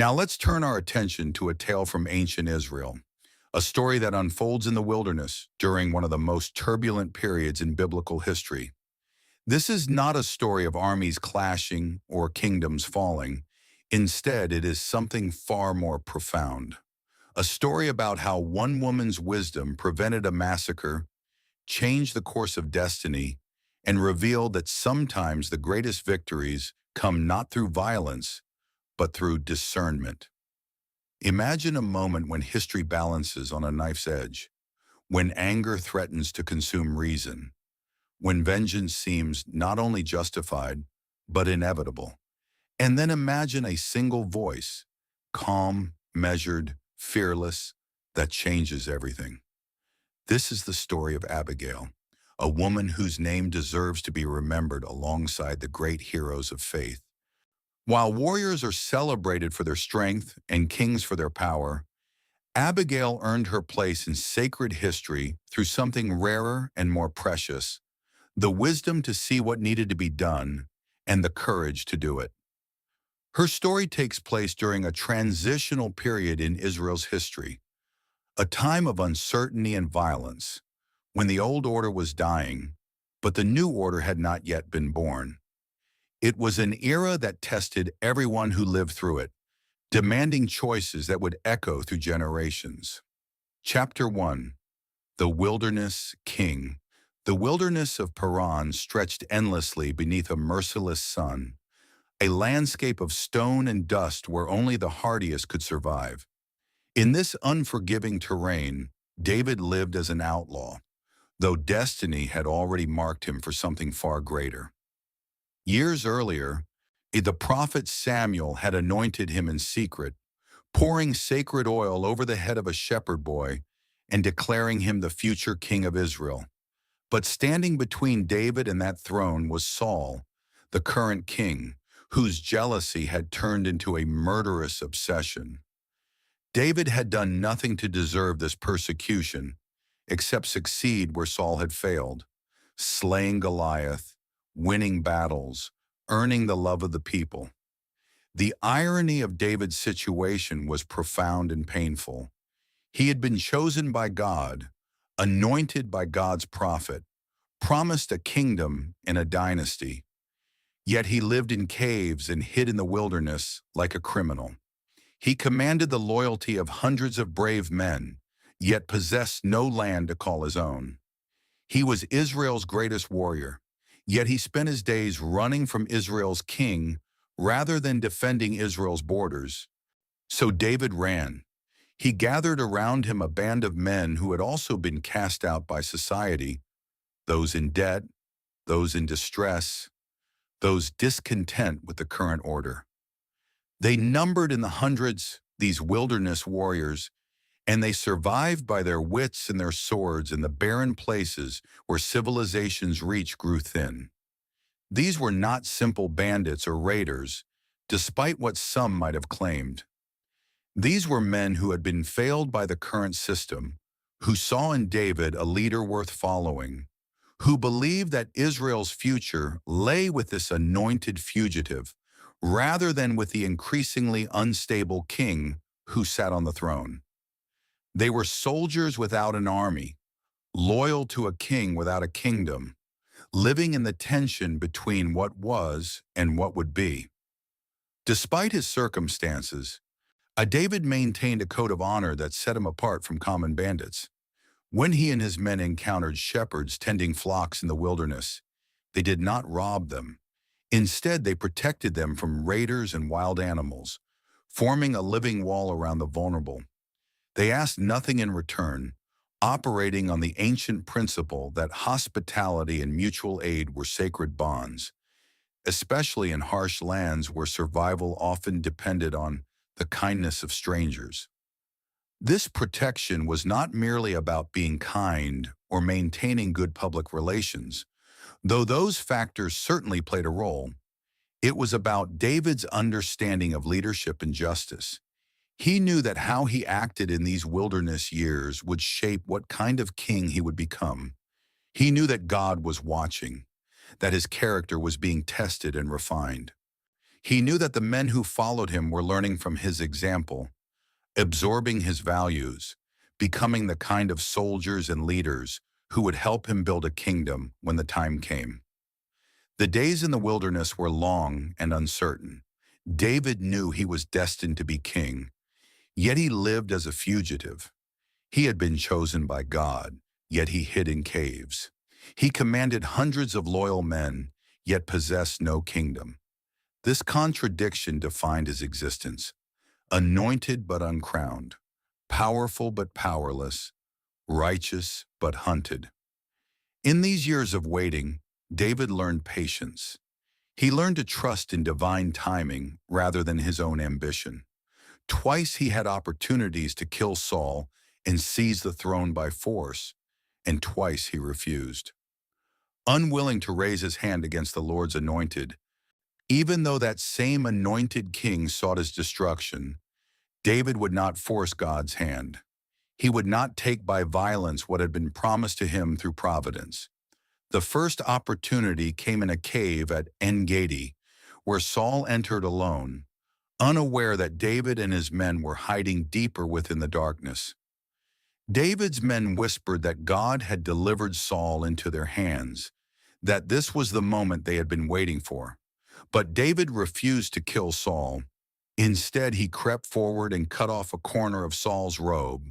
Now let's turn our attention to a tale from ancient Israel, a story that unfolds in the wilderness during one of the most turbulent periods in biblical history. This is not a story of armies clashing or kingdoms falling. Instead, it is something far more profound. A story about how one woman's wisdom prevented a massacre, changed the course of destiny, and revealed that sometimes the greatest victories come not through violence, but through discernment. Imagine a moment when history balances on a knife's edge, when anger threatens to consume reason, when vengeance seems not only justified, but inevitable. And then imagine a single voice, calm, measured, fearless, that changes everything. This is the story of Abigail, a woman whose name deserves to be remembered alongside the great heroes of faith. While warriors are celebrated for their strength and kings for their power, Abigail earned her place in sacred history through something rarer and more precious: the wisdom to see what needed to be done and the courage to do it. Her story takes place during a transitional period in Israel's history, a time of uncertainty and violence, when the old order was dying, but the new order had not yet been born. It was an era that tested everyone who lived through it, demanding choices that would echo through generations. Chapter 1: The Wilderness King. The wilderness of Paran stretched endlessly beneath a merciless sun, a landscape of stone and dust where only the hardiest could survive. In this unforgiving terrain, David lived as an outlaw, though destiny had already marked him for something far greater. Years earlier, the prophet Samuel had anointed him in secret, pouring sacred oil over the head of a shepherd boy and declaring him the future king of Israel. But standing between David and that throne was Saul, the current king, whose jealousy had turned into a murderous obsession. David had done nothing to deserve this persecution, except succeed where Saul had failed, slaying Goliath, winning battles, earning the love of the people. The irony of David's situation was profound and painful. He had been chosen by God, anointed by God's prophet, promised a kingdom and a dynasty. Yet he lived in caves and hid in the wilderness like a criminal. He commanded the loyalty of hundreds of brave men, yet possessed no land to call his own. He was Israel's greatest warrior, yet he spent his days running from Israel's king rather than defending Israel's borders. So David ran. He gathered around him a band of men who had also been cast out by society, those in debt, those in distress, those discontent with the current order. They numbered in the hundreds, these wilderness warriors, and they survived by their wits and their swords in the barren places where civilization's reach grew thin. These were not simple bandits or raiders, despite what some might have claimed. These were men who had been failed by the current system, who saw in David a leader worth following, who believed that Israel's future lay with this anointed fugitive, rather than with the increasingly unstable king who sat on the throne. They were soldiers without an army, loyal to a king without a kingdom, living in the tension between what was and what would be. Despite his circumstances, David maintained a code of honor that set him apart from common bandits. When he and his men encountered shepherds tending flocks in the wilderness, they did not rob them. Instead, they protected them from raiders and wild animals, forming a living wall around the vulnerable. They asked nothing in return, operating on the ancient principle that hospitality and mutual aid were sacred bonds, especially in harsh lands where survival often depended on the kindness of strangers. This protection was not merely about being kind or maintaining good public relations, though those factors certainly played a role. It was about David's understanding of leadership and justice. He knew that how he acted in these wilderness years would shape what kind of king he would become. He knew that God was watching, that his character was being tested and refined. He knew that the men who followed him were learning from his example, absorbing his values, becoming the kind of soldiers and leaders who would help him build a kingdom when the time came. The days in the wilderness were long and uncertain. David knew he was destined to be king, yet he lived as a fugitive. He had been chosen by God, yet he hid in caves. He commanded hundreds of loyal men, yet possessed no kingdom. This contradiction defined his existence: anointed but uncrowned, powerful but powerless, righteous but hunted. In these years of waiting, David learned patience. He learned to trust in divine timing rather than his own ambition. Twice he had opportunities to kill Saul and seize the throne by force, and twice he refused. Unwilling to raise his hand against the Lord's anointed, even though that same anointed king sought his destruction, David would not force God's hand. He would not take by violence what had been promised to him through providence. The first opportunity came in a cave at En-Gedi, where Saul entered alone, unaware that David and his men were hiding deeper within the darkness. David's men whispered that God had delivered Saul into their hands, that this was the moment they had been waiting for. But David refused to kill Saul. Instead, he crept forward and cut off a corner of Saul's robe,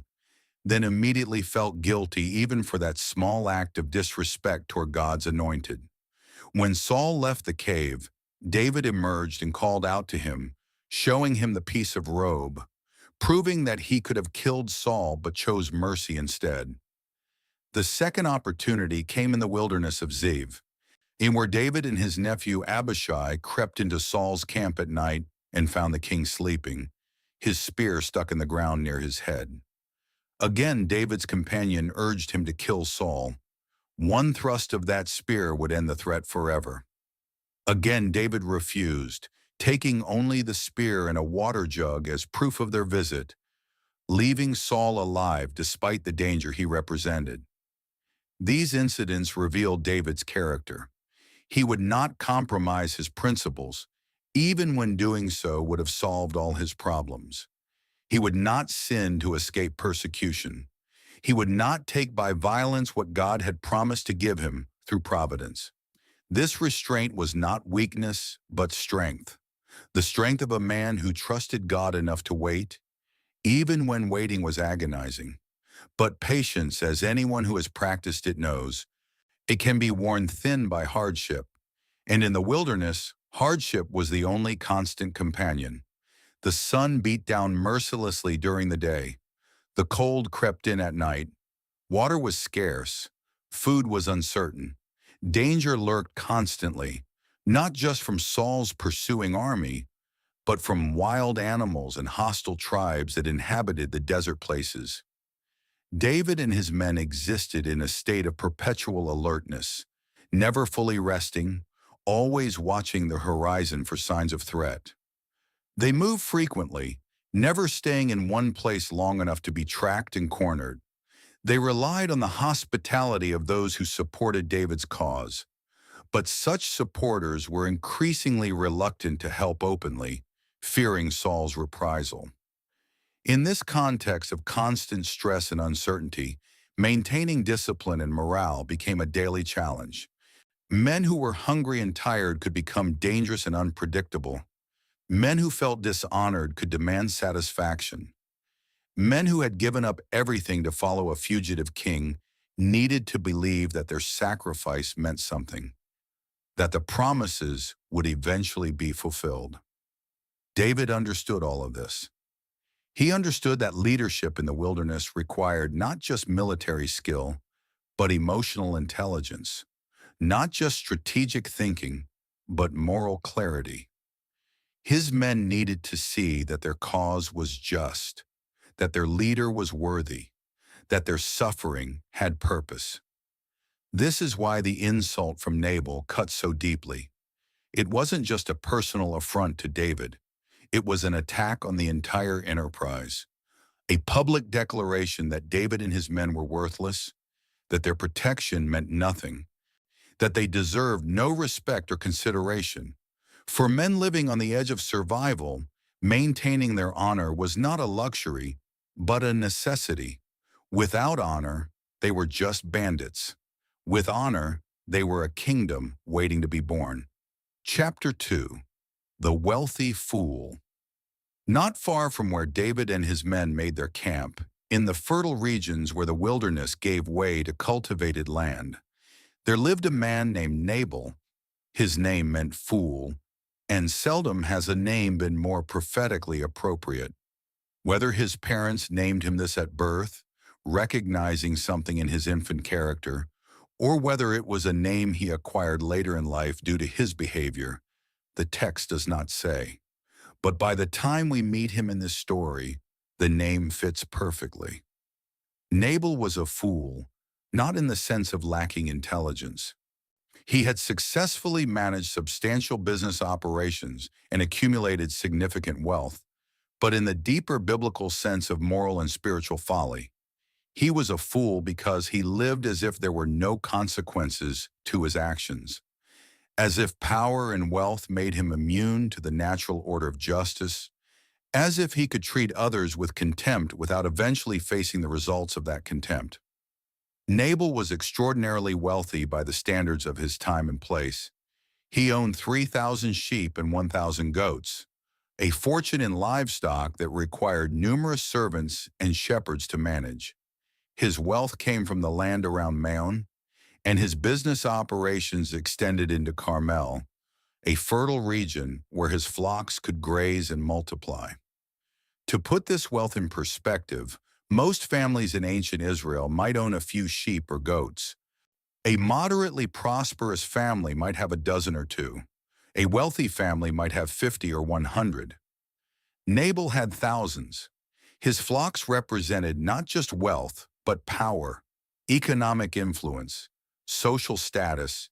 then immediately felt guilty even for that small act of disrespect toward God's anointed. When Saul left the cave, David emerged and called out to him, showing him the piece of robe, proving that he could have killed Saul but chose mercy instead. The second opportunity came in the wilderness of Ziv, in where David and his nephew Abishai crept into Saul's camp at night and found the king sleeping, his spear stuck in the ground near his head. Again, David's companion urged him to kill Saul. One thrust of that spear would end the threat forever. Again, David refused, taking only the spear and a water jug as proof of their visit, leaving Saul alive despite the danger he represented. These incidents revealed David's character. He would not compromise his principles, even when doing so would have solved all his problems. He would not sin to escape persecution. He would not take by violence what God had promised to give him through providence. This restraint was not weakness, but strength. The strength of a man who trusted God enough to wait, even when waiting was agonizing. But patience, as anyone who has practiced it knows, it can be worn thin by hardship. And in the wilderness, hardship was the only constant companion. The sun beat down mercilessly during the day. The cold crept in at night. Water was scarce. Food was uncertain. Danger lurked constantly, not just from Saul's pursuing army, but from wild animals and hostile tribes that inhabited the desert places. David and his men existed in a state of perpetual alertness, never fully resting, always watching the horizon for signs of threat. They moved frequently, never staying in one place long enough to be tracked and cornered. They relied on the hospitality of those who supported David's cause. But such supporters were increasingly reluctant to help openly, fearing Saul's reprisal. In this context of constant stress and uncertainty, maintaining discipline and morale became a daily challenge. Men who were hungry and tired could become dangerous and unpredictable. Men who felt dishonored could demand satisfaction. Men who had given up everything to follow a fugitive king needed to believe that their sacrifice meant something, that the promises would eventually be fulfilled. David understood all of this. He understood that leadership in the wilderness required not just military skill, but emotional intelligence, not just strategic thinking, but moral clarity. His men needed to see that their cause was just, that their leader was worthy, that their suffering had purpose. This is why the insult from Nabal cut so deeply. It wasn't just a personal affront to David. It was an attack on the entire enterprise, a public declaration that David and his men were worthless, that their protection meant nothing, that they deserved no respect or consideration. For men living on the edge of survival, maintaining their honor was not a luxury, but a necessity. Without honor, they were just bandits. With honor, they were a kingdom waiting to be born. Chapter 2. The Wealthy Fool. Not far from where David and his men made their camp, in the fertile regions where the wilderness gave way to cultivated land, there lived a man named Nabal. His name meant fool, and seldom has a name been more prophetically appropriate. Whether his parents named him this at birth, recognizing something in his infant character, or whether it was a name he acquired later in life due to his behavior, the text does not say. But by the time we meet him in this story, the name fits perfectly. Nabal was a fool, not in the sense of lacking intelligence. He had successfully managed substantial business operations and accumulated significant wealth, but in the deeper biblical sense of moral and spiritual folly. He was a fool because he lived as if there were no consequences to his actions, as if power and wealth made him immune to the natural order of justice, as if he could treat others with contempt without eventually facing the results of that contempt. Nabal was extraordinarily wealthy by the standards of his time and place. He owned 3,000 sheep and 1,000 goats, a fortune in livestock that required numerous servants and shepherds to manage. His wealth came from the land around Maon, and his business operations extended into Carmel, a fertile region where his flocks could graze and multiply. To put this wealth in perspective, most families in ancient Israel might own a few sheep or goats. A moderately prosperous family might have a dozen or two. A wealthy family might have 50 or 100. Nabal had thousands. His flocks represented not just wealth, but power, economic influence, social status,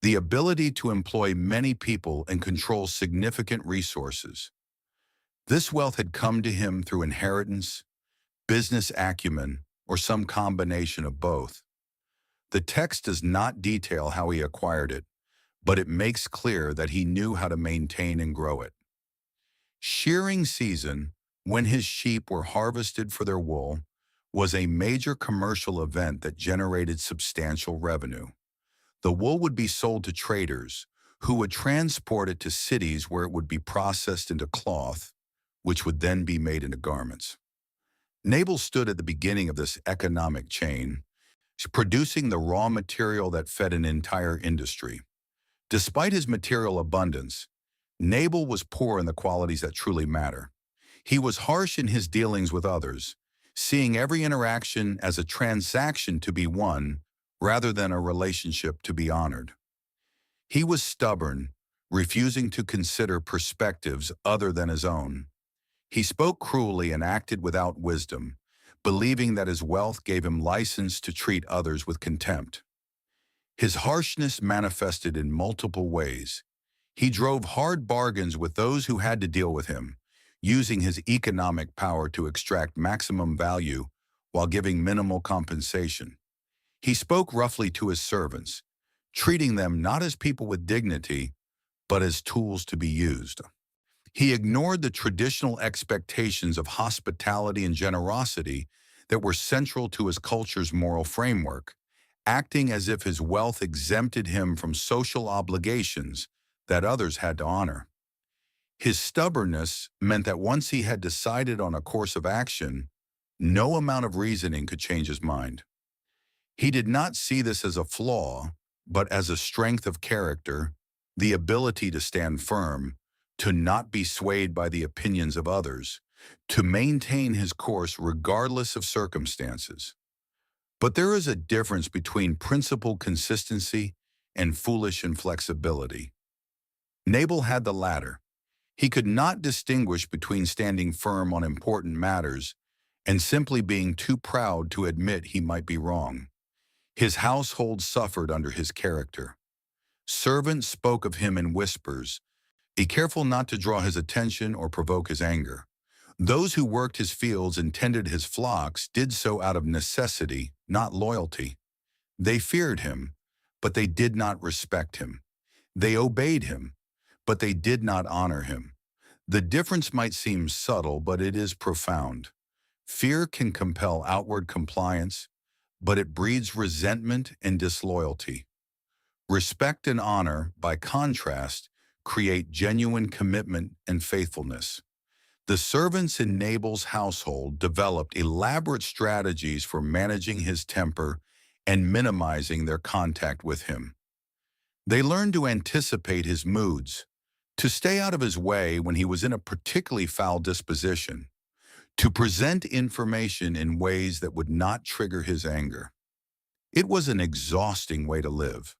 the ability to employ many people and control significant resources. This wealth had come to him through inheritance, business acumen, or some combination of both. The text does not detail how he acquired it, but it makes clear that he knew how to maintain and grow it. Shearing season, when his sheep were harvested for their wool, was a major commercial event that generated substantial revenue. The wool would be sold to traders, who would transport it to cities where it would be processed into cloth, which would then be made into garments. Nabal stood at the beginning of this economic chain, producing the raw material that fed an entire industry. Despite his material abundance, Nabal was poor in the qualities that truly matter. He was harsh in his dealings with others, seeing every interaction as a transaction to be won rather than a relationship to be honored. He was stubborn, refusing to consider perspectives other than his own. He spoke cruelly and acted without wisdom, believing that his wealth gave him license to treat others with contempt. His harshness manifested in multiple ways. He drove hard bargains with those who had to deal with him, using his economic power to extract maximum value while giving minimal compensation. He spoke roughly to his servants, treating them not as people with dignity, but as tools to be used. He ignored the traditional expectations of hospitality and generosity that were central to his culture's moral framework, acting as if his wealth exempted him from social obligations that others had to honor. His stubbornness meant that once he had decided on a course of action, no amount of reasoning could change his mind. He did not see this as a flaw, but as a strength of character, the ability to stand firm, to not be swayed by the opinions of others, to maintain his course regardless of circumstances. But there is a difference between principled consistency and foolish inflexibility. Nabal had the latter. He could not distinguish between standing firm on important matters and simply being too proud to admit he might be wrong. His household suffered under his character. Servants spoke of him in whispers. Be careful not to draw his attention or provoke his anger. Those who worked his fields and tended his flocks did so out of necessity, not loyalty. They feared him, but they did not respect him. They obeyed him, but they did not honor him. The difference might seem subtle, but it is profound. Fear can compel outward compliance, but it breeds resentment and disloyalty. Respect and honor, by contrast, create genuine commitment and faithfulness. The servants in Nabal's household developed elaborate strategies for managing his temper and minimizing their contact with him. They learned to anticipate his moods, to stay out of his way when he was in a particularly foul disposition, to present information in ways that would not trigger his anger. It was an exhausting way to live,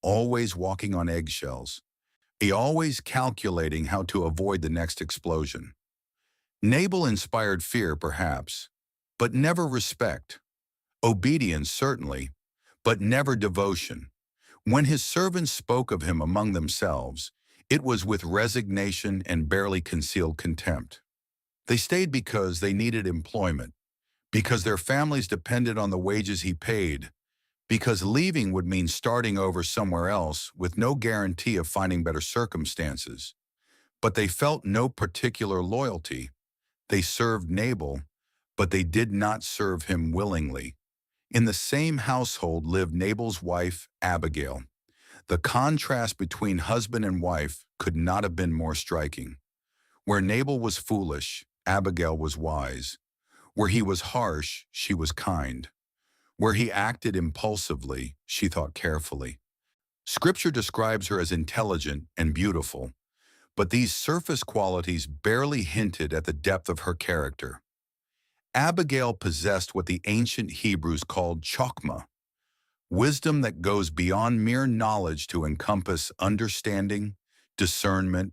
always walking on eggshells, always calculating how to avoid the next explosion. Nabal inspired fear, perhaps, but never respect. Obedience, certainly, but never devotion. When his servants spoke of him among themselves, it was with resignation and barely concealed contempt. They stayed because they needed employment, because their families depended on the wages he paid, because leaving would mean starting over somewhere else with no guarantee of finding better circumstances. But they felt no particular loyalty. They served Nabal, but they did not serve him willingly. In the same household lived Nabal's wife, Abigail. The contrast between husband and wife could not have been more striking. Where Nabal was foolish, Abigail was wise. Where he was harsh, she was kind. Where he acted impulsively, she thought carefully. Scripture describes her as intelligent and beautiful, but these surface qualities barely hinted at the depth of her character. Abigail possessed what the ancient Hebrews called chokmah, wisdom that goes beyond mere knowledge to encompass understanding, discernment,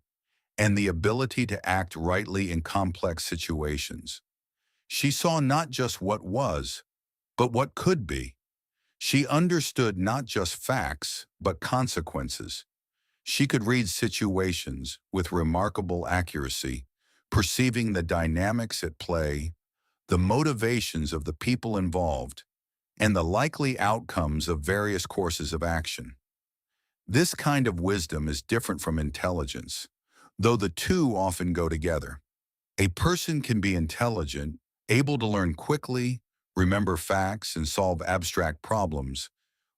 and the ability to act rightly in complex situations. She saw not just what was, but what could be. She understood not just facts, but consequences. She could read situations with remarkable accuracy, perceiving the dynamics at play, the motivations of the people involved, and the likely outcomes of various courses of action. This kind of wisdom is different from intelligence, though the two often go together. A person can be intelligent, able to learn quickly, remember facts, and solve abstract problems,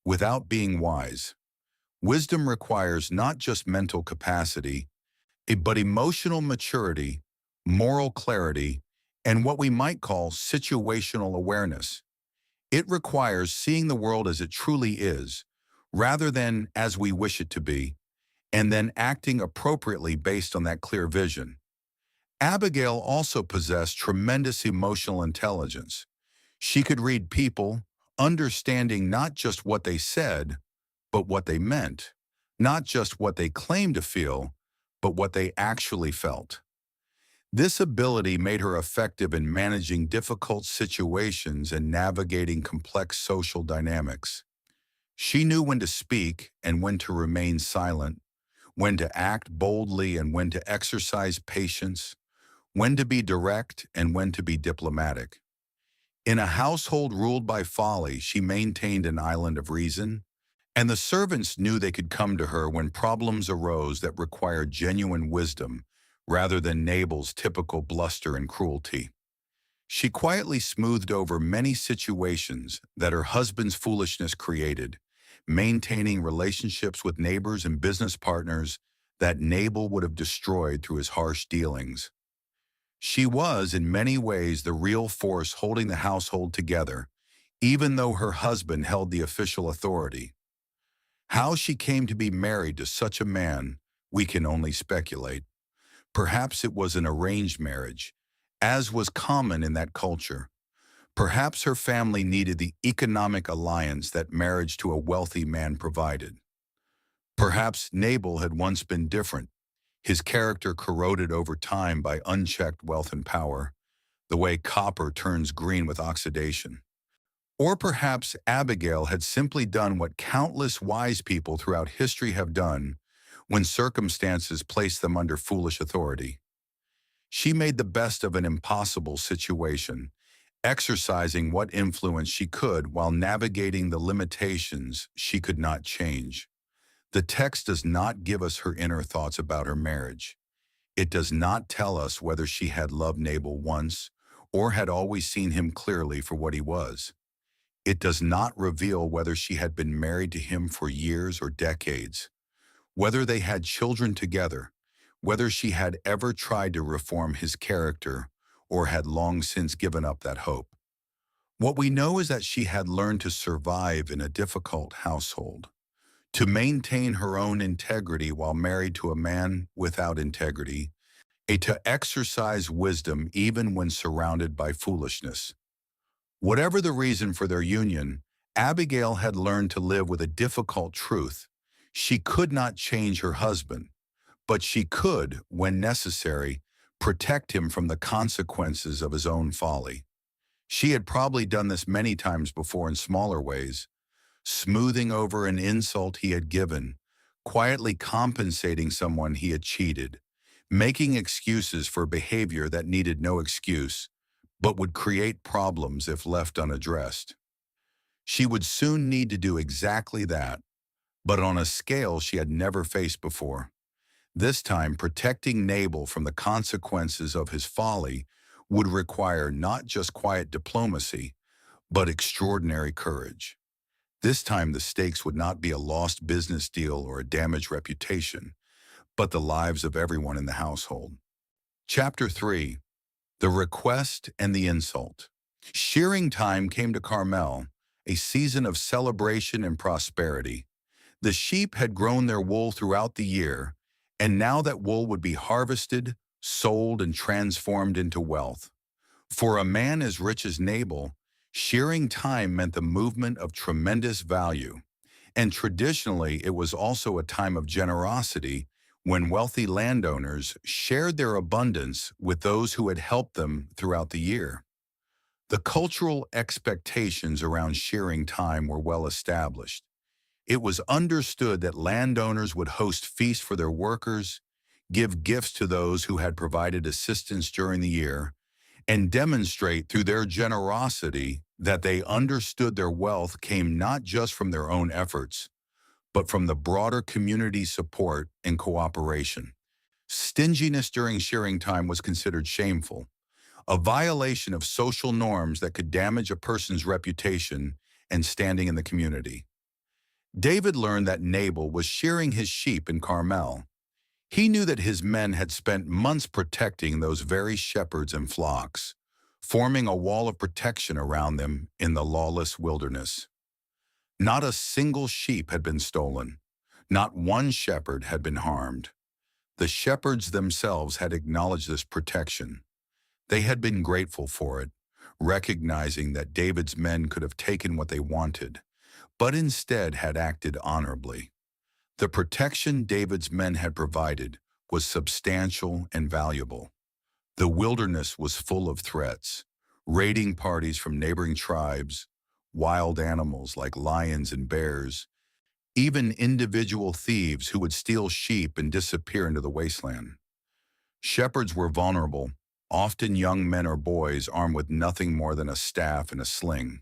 without being wise. Wisdom requires not just mental capacity, but emotional maturity, moral clarity, and what we might call situational awareness. It requires seeing the world as it truly is, rather than as we wish it to be, and then acting appropriately based on that clear vision. Abigail also possessed tremendous emotional intelligence. She could read people, understanding not just what they said, but what they meant, not just what they claimed to feel, but what they actually felt. This ability made her effective in managing difficult situations and navigating complex social dynamics. She knew when to speak and when to remain silent, when to act boldly and when to exercise patience, when to be direct and when to be diplomatic. In a household ruled by folly, she maintained an island of reason, and the servants knew they could come to her when problems arose that required genuine wisdom rather than Nabal's typical bluster and cruelty. She quietly smoothed over many situations that her husband's foolishness created, maintaining relationships with neighbors and business partners that Nabal would have destroyed through his harsh dealings. She was, in many ways, the real force holding the household together, even though her husband held the official authority. How she came to be married to such a man, we can only speculate. Perhaps it was an arranged marriage, as was common in that culture. Perhaps her family needed the economic alliance that marriage to a wealthy man provided. Perhaps Nabal had once been different, his character corroded over time by unchecked wealth and power, the way copper turns green with oxidation. Or perhaps Abigail had simply done what countless wise people throughout history have done when circumstances placed them under foolish authority. She made the best of an impossible situation, exercising what influence she could while navigating the limitations she could not change. The text does not give us her inner thoughts about her marriage. It does not tell us whether she had loved Nabal once or had always seen him clearly for what he was. It does not reveal whether she had been married to him for years or decades, whether they had children together, whether she had ever tried to reform his character or had long since given up that hope. What we know is that she had learned to survive in a difficult household, to maintain her own integrity while married to a man without integrity, and to exercise wisdom even when surrounded by foolishness. Whatever the reason for their union, Abigail had learned to live with a difficult truth. She could not change her husband, but she could, when necessary, protect him from the consequences of his own folly. She had probably done this many times before in smaller ways, smoothing over an insult he had given, quietly compensating someone he had cheated, making excuses for behavior that needed no excuse, but would create problems if left unaddressed. She would soon need to do exactly that, but on a scale she had never faced before. This time, protecting Nabal from the consequences of his folly would require not just quiet diplomacy, but extraordinary courage. This time, the stakes would not be a lost business deal or a damaged reputation, but the lives of everyone in the household. Chapter 3. The Request and the Insult. Shearing time came to Carmel, a season of celebration and prosperity. The sheep had grown their wool throughout the year, and now that wool would be harvested, sold, and transformed into wealth. For a man as rich as Nabal, shearing time meant the movement of tremendous value, and traditionally it was also a time of generosity when wealthy landowners shared their abundance with those who had helped them throughout the year. The cultural expectations around shearing time were well established. It was understood that landowners would host feasts for their workers, give gifts to those who had provided assistance during the year, and demonstrate through their generosity that they understood their wealth came not just from their own efforts, but from the broader community support and cooperation. Stinginess during shearing time was considered shameful, a violation of social norms that could damage a person's reputation and standing in the community. David learned that Nabal was shearing his sheep in Carmel. He knew that his men had spent months protecting those very shepherds and flocks, forming a wall of protection around them in the lawless wilderness. Not a single sheep had been stolen. Not one shepherd had been harmed. The shepherds themselves had acknowledged this protection. They had been grateful for it, recognizing that David's men could have taken what they wanted, but instead had acted honorably. The protection David's men had provided was substantial and valuable. The wilderness was full of threats, raiding parties from neighboring tribes, wild animals like lions and bears, even individual thieves who would steal sheep and disappear into the wasteland. Shepherds were vulnerable, often young men or boys armed with nothing more than a staff and a sling.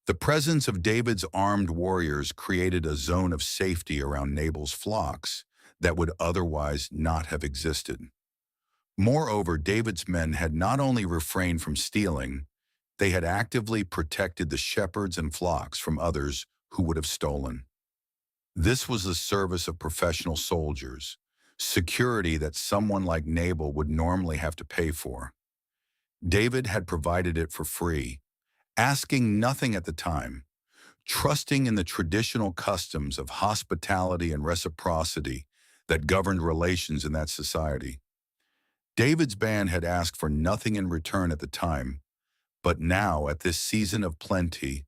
The presence of David's armed warriors created a zone of safety around Nabal's flocks that would otherwise not have existed. Moreover, David's men had not only refrained from stealing, they had actively protected the shepherds and flocks from others who would have stolen. This was the service of professional soldiers, security that someone like Nabal would normally have to pay for. David had provided it for free, asking nothing at the time, trusting in the traditional customs of hospitality and reciprocity that governed relations in that society. David's band had asked for nothing in return at the time, but now, at this season of plenty,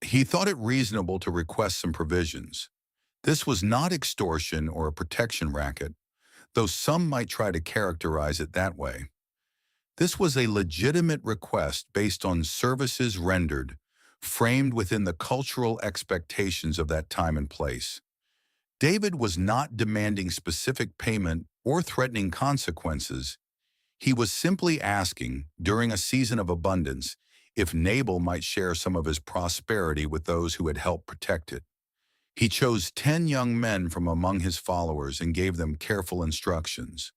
he thought it reasonable to request some provisions. This was not extortion or a protection racket, though some might try to characterize it that way. This was a legitimate request based on services rendered, framed within the cultural expectations of that time and place. David was not demanding specific payment or threatening consequences. He was simply asking, during a season of abundance, if Nabal might share some of his prosperity with those who had helped protect it. He chose 10 young men from among his followers and gave them careful instructions.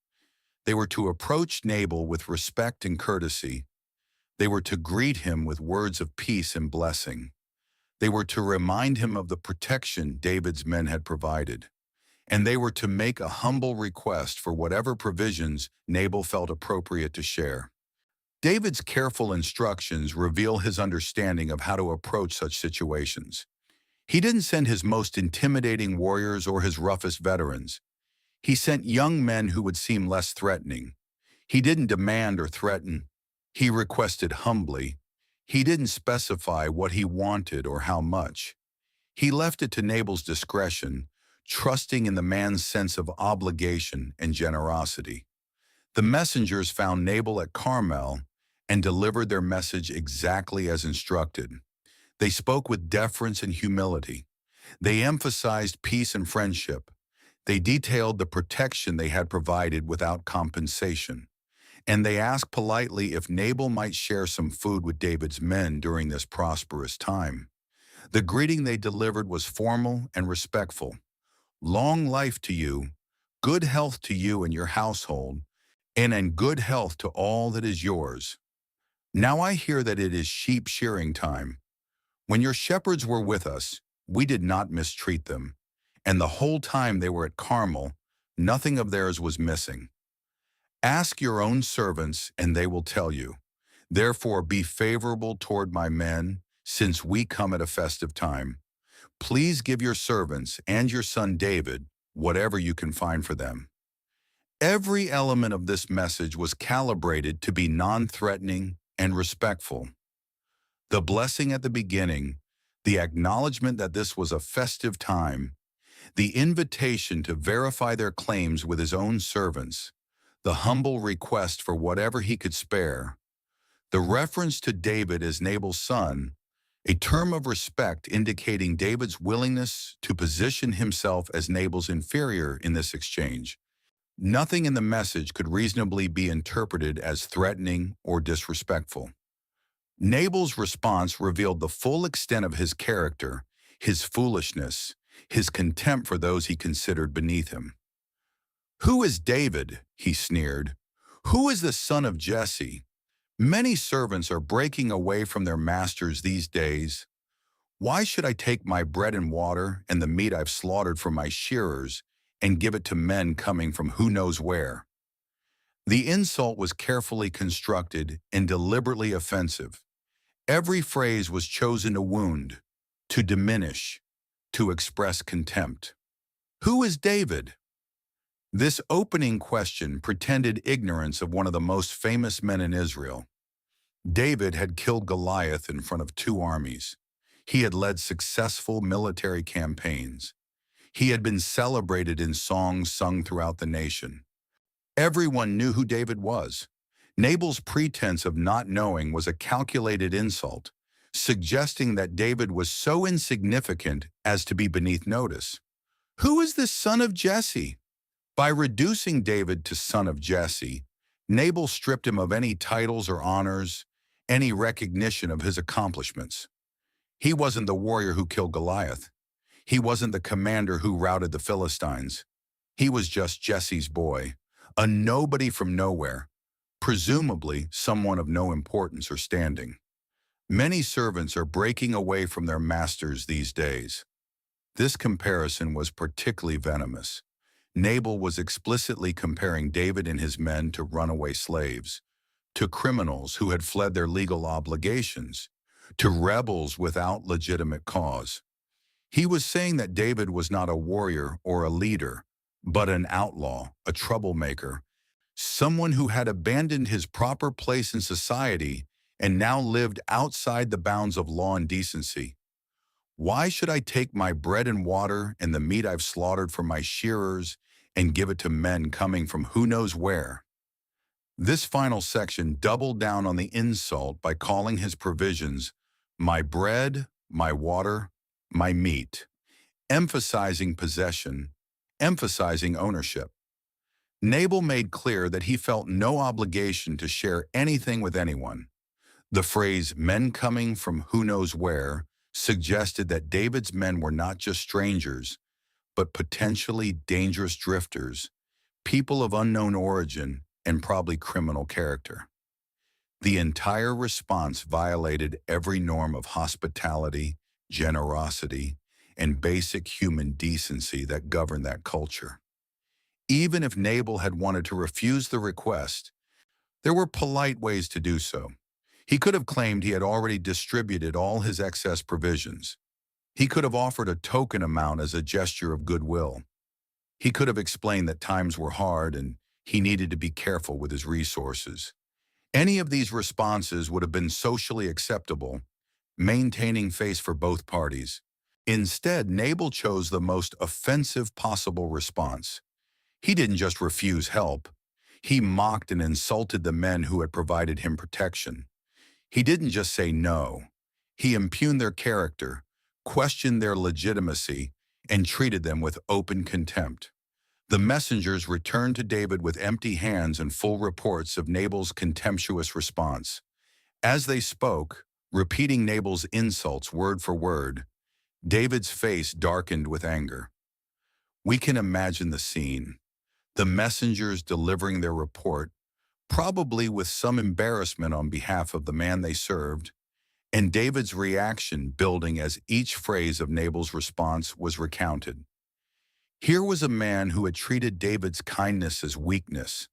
They were to approach Nabal with respect and courtesy. They were to greet him with words of peace and blessing. They were to remind him of the protection David's men had provided. And they were to make a humble request for whatever provisions Nabal felt appropriate to share. David's careful instructions reveal his understanding of how to approach such situations. He didn't send his most intimidating warriors or his roughest veterans. He sent young men who would seem less threatening. He didn't demand or threaten. He requested humbly. He didn't specify what he wanted or how much. He left it to Nabal's discretion, trusting in the man's sense of obligation and generosity. The messengers found Nabal at Carmel and delivered their message exactly as instructed. They spoke with deference and humility. They emphasized peace and friendship. They detailed the protection they had provided without compensation. And they asked politely if Nabal might share some food with David's men during this prosperous time. The greeting they delivered was formal and respectful. Long life to you, good health to you and your household, and good health to all that is yours. Now I hear that it is sheep shearing time. When your shepherds were with us, we did not mistreat them, and the whole time they were at Carmel, nothing of theirs was missing. Ask your own servants, and they will tell you. Therefore be favorable toward my men, since we come at a festive time. Please give your servants and your son David whatever you can find for them. Every element of this message was calibrated to be non-threatening and respectful. The blessing at the beginning, the acknowledgement that this was a festive time, the invitation to verify their claims with his own servants, the humble request for whatever he could spare, the reference to David as Nabal's son, a term of respect indicating David's willingness to position himself as Nabal's inferior in this exchange. Nothing in the message could reasonably be interpreted as threatening or disrespectful. Nabal's response revealed the full extent of his character, his foolishness, his contempt for those he considered beneath him. "Who is David?" he sneered. "Who is the son of Jesse? Many servants are breaking away from their masters these days. Why should I take my bread and water and the meat I've slaughtered for my shearers and give it to men coming from who knows where?" The insult was carefully constructed and deliberately offensive. Every phrase was chosen to wound, to diminish, to express contempt. Who is David? This opening question pretended ignorance of one of the most famous men in Israel. David had killed Goliath in front of 2 armies. He had led successful military campaigns. He had been celebrated in songs sung throughout the nation. Everyone knew who David was. Nabal's pretense of not knowing was a calculated insult, suggesting that David was so insignificant as to be beneath notice. Who is this son of Jesse? By reducing David to son of Jesse, Nabal stripped him of any titles or honors, any recognition of his accomplishments. He wasn't the warrior who killed Goliath. He wasn't the commander who routed the Philistines. He was just Jesse's boy, a nobody from nowhere, presumably someone of no importance or standing. Many servants are breaking away from their masters these days. This comparison was particularly venomous. Nabal was explicitly comparing David and his men to runaway slaves, to criminals who had fled their legal obligations, to rebels without legitimate cause. He was saying that David was not a warrior or a leader, but an outlaw, a troublemaker, someone who had abandoned his proper place in society and now lived outside the bounds of law and decency. Why should I take my bread and water and the meat I've slaughtered for my shearers and give it to men coming from who knows where? This final section doubled down on the insult by calling his provisions my bread, my water, my meat, emphasizing possession, emphasizing ownership. Nabal made clear that he felt no obligation to share anything with anyone. The phrase "men coming from who knows where" suggested that David's men were not just strangers, but potentially dangerous drifters, people of unknown origin and probably criminal character. The entire response violated every norm of hospitality, generosity, and basic human decency that governed that culture. Even if Nabal had wanted to refuse the request, there were polite ways to do so. He could have claimed he had already distributed all his excess provisions. He could have offered a token amount as a gesture of goodwill. He could have explained that times were hard and he needed to be careful with his resources. Any of these responses would have been socially acceptable, maintaining face for both parties. Instead, Nabal chose the most offensive possible response. He didn't just refuse help. He mocked and insulted the men who had provided him protection. He didn't just say no. He impugned their character, questioned their legitimacy, and treated them with open contempt. The messengers returned to David with empty hands and full reports of Nabal's contemptuous response. As they spoke, repeating Nabal's insults word for word, David's face darkened with anger. We can imagine the scene. The messengers delivering their report, probably with some embarrassment on behalf of the man they served, and David's reaction building as each phrase of Nabal's response was recounted. Here was a man who had treated David's kindness as weakness,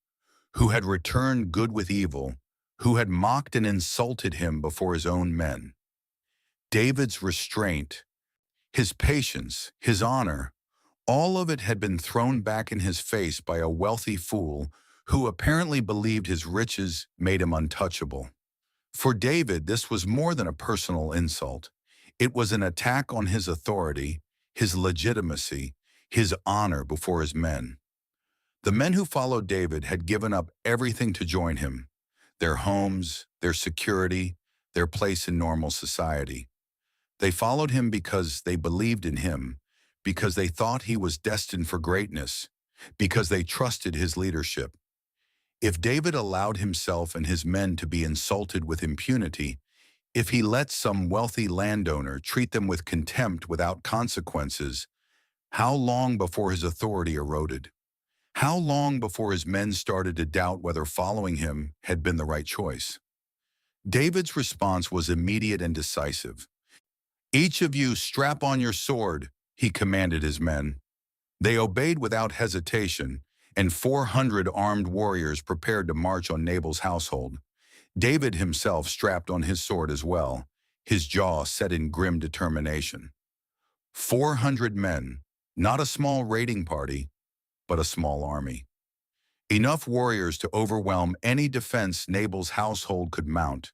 who had returned good with evil, who had mocked and insulted him before his own men. David's restraint, his patience, his honor, all of it had been thrown back in his face by a wealthy fool who apparently believed his riches made him untouchable. For David, this was more than a personal insult. It was an attack on his authority, his legitimacy, his honor before his men. The men who followed David had given up everything to join him, their homes, their security, their place in normal society. They followed him because they believed in him, because they thought he was destined for greatness, because they trusted his leadership. If David allowed himself and his men to be insulted with impunity, if he let some wealthy landowner treat them with contempt without consequences, how long before his authority eroded? How long before his men started to doubt whether following him had been the right choice? David's response was immediate and decisive. "Each of you strap on your sword," he commanded his men. They obeyed without hesitation, and 400 armed warriors prepared to march on Nabal's household. David himself strapped on his sword as well, his jaw set in grim determination. 400 men, not a small raiding party, but a small army. Enough warriors to overwhelm any defense Nabal's household could mount,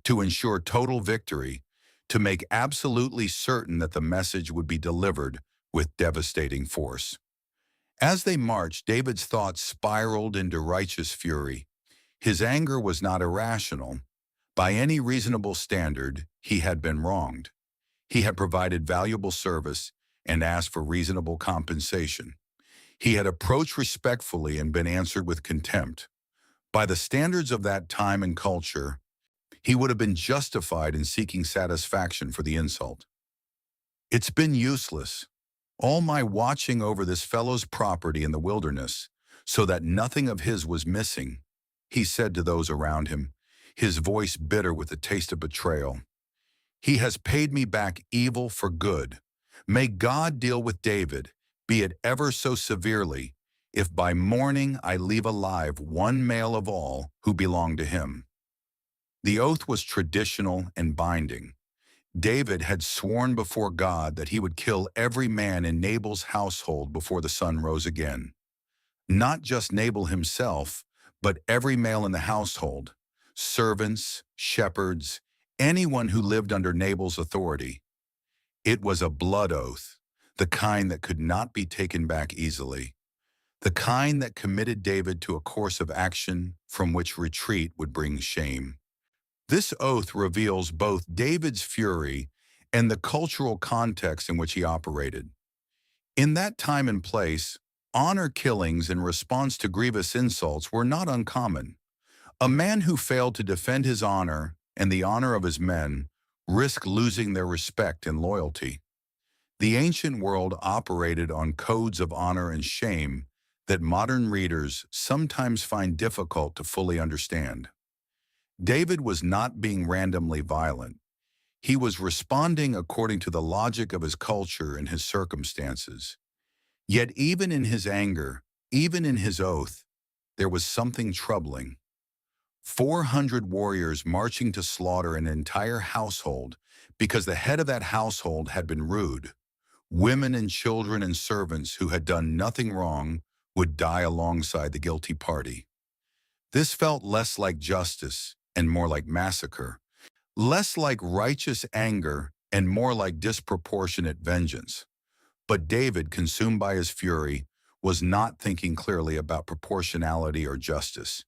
to ensure total victory, to make absolutely certain that the message would be delivered with devastating force. As they marched, David's thoughts spiraled into righteous fury. His anger was not irrational. By any reasonable standard, he had been wronged. He had provided valuable service and asked for reasonable compensation. He had approached respectfully and been answered with contempt. By the standards of that time and culture, he would have been justified in seeking satisfaction for the insult. "It's been useless. All my watching over this fellow's property in the wilderness, so that nothing of his was missing," he said to those around him, his voice bitter with the taste of betrayal. "He has paid me back evil for good. May God deal with David, be it ever so severely, if by morning I leave alive one male of all who belong to him." The oath was traditional and binding. David had sworn before God that he would kill every man in Nabal's household before the sun rose again. Not just Nabal himself, but every male in the household, servants, shepherds, anyone who lived under Nabal's authority. It was a blood oath, the kind that could not be taken back easily, the kind that committed David to a course of action from which retreat would bring shame. This oath reveals both David's fury and the cultural context in which he operated. In that time and place, honor killings in response to grievous insults were not uncommon. A man who failed to defend his honor and the honor of his men risk losing their respect and loyalty. The ancient world operated on codes of honor and shame that modern readers sometimes find difficult to fully understand. David was not being randomly violent. He was responding according to the logic of his culture and his circumstances. Yet even in his anger, even in his oath, there was something troubling. 400 warriors marching to slaughter an entire household because the head of that household had been rude. Women and children and servants who had done nothing wrong would die alongside the guilty party. This felt less like justice and more like massacre, less like righteous anger and more like disproportionate vengeance. But David, consumed by his fury, was not thinking clearly about proportionality or justice.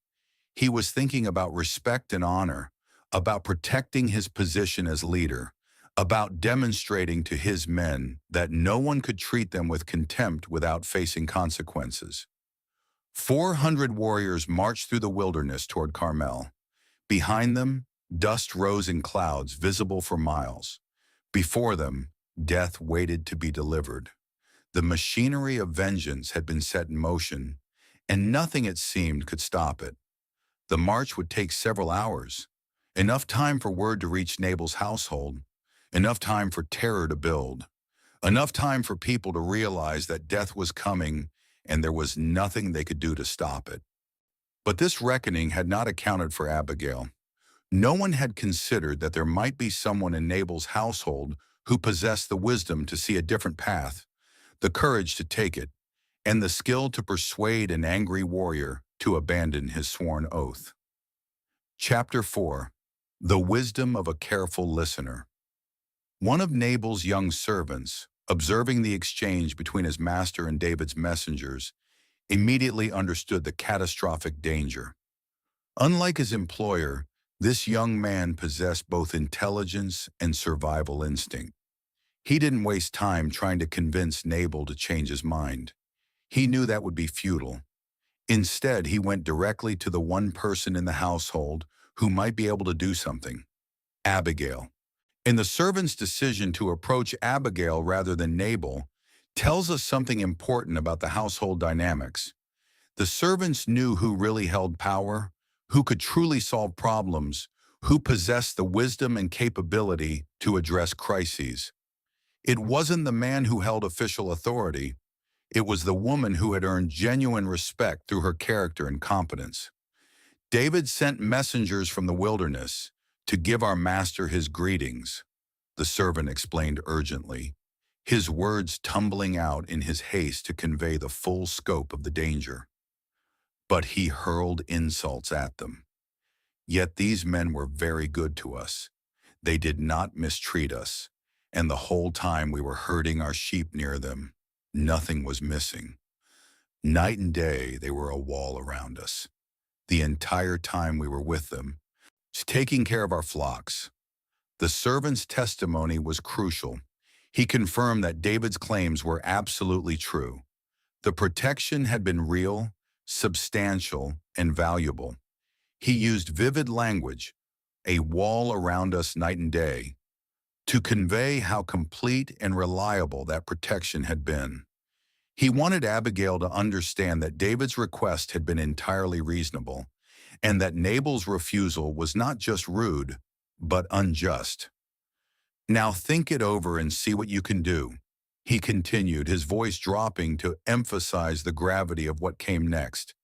He was thinking about respect and honor, about protecting his position as leader, about demonstrating to his men that no one could treat them with contempt without facing consequences. 400 warriors marched through the wilderness toward Carmel. Behind them, dust rose in clouds visible for miles. Before them, death waited to be delivered. The machinery of vengeance had been set in motion, and nothing, it seemed, could stop it. The march would take several hours, enough time for word to reach Nabal's household, enough time for terror to build, enough time for people to realize that death was coming and there was nothing they could do to stop it. But this reckoning had not accounted for Abigail. No one had considered that there might be someone in Nabal's household who possessed the wisdom to see a different path, the courage to take it, and the skill to persuade an angry warrior to abandon his sworn oath. Chapter 4. The Wisdom of a Careful Listener. One of Nabal's young servants, observing the exchange between his master and David's messengers, immediately understood the catastrophic danger. Unlike his employer, this young man possessed both intelligence and survival instinct. He didn't waste time trying to convince Nabal to change his mind. He knew that would be futile. Instead, he went directly to the one person in the household who might be able to do something: Abigail. And the servant's decision to approach Abigail rather than Nabal tells us something important about the household dynamics. The servants knew who really held power, who could truly solve problems, who possessed the wisdom and capability to address crises. It wasn't the man who held official authority. It was the woman who had earned genuine respect through her character and competence. David sent messengers from the wilderness to give our master his greetings, the servant explained urgently, his words tumbling out in his haste to convey the full scope of the danger. But he hurled insults at them. Yet these men were very good to us. They did not mistreat us, and the whole time we were herding our sheep near them, nothing was missing. Night and day they were a wall around us. The entire time we were with them, taking care of our flocks. The servant's testimony was crucial. He confirmed that David's claims were absolutely true. The protection had been real, substantial, and valuable. He used vivid language, a wall around us night and day, to convey how complete and reliable that protection had been. He wanted Abigail to understand that David's request had been entirely reasonable, and that Nabal's refusal was not just rude, but unjust. "Now think it over and see what you can do," he continued, his voice dropping to emphasize the gravity of what came next.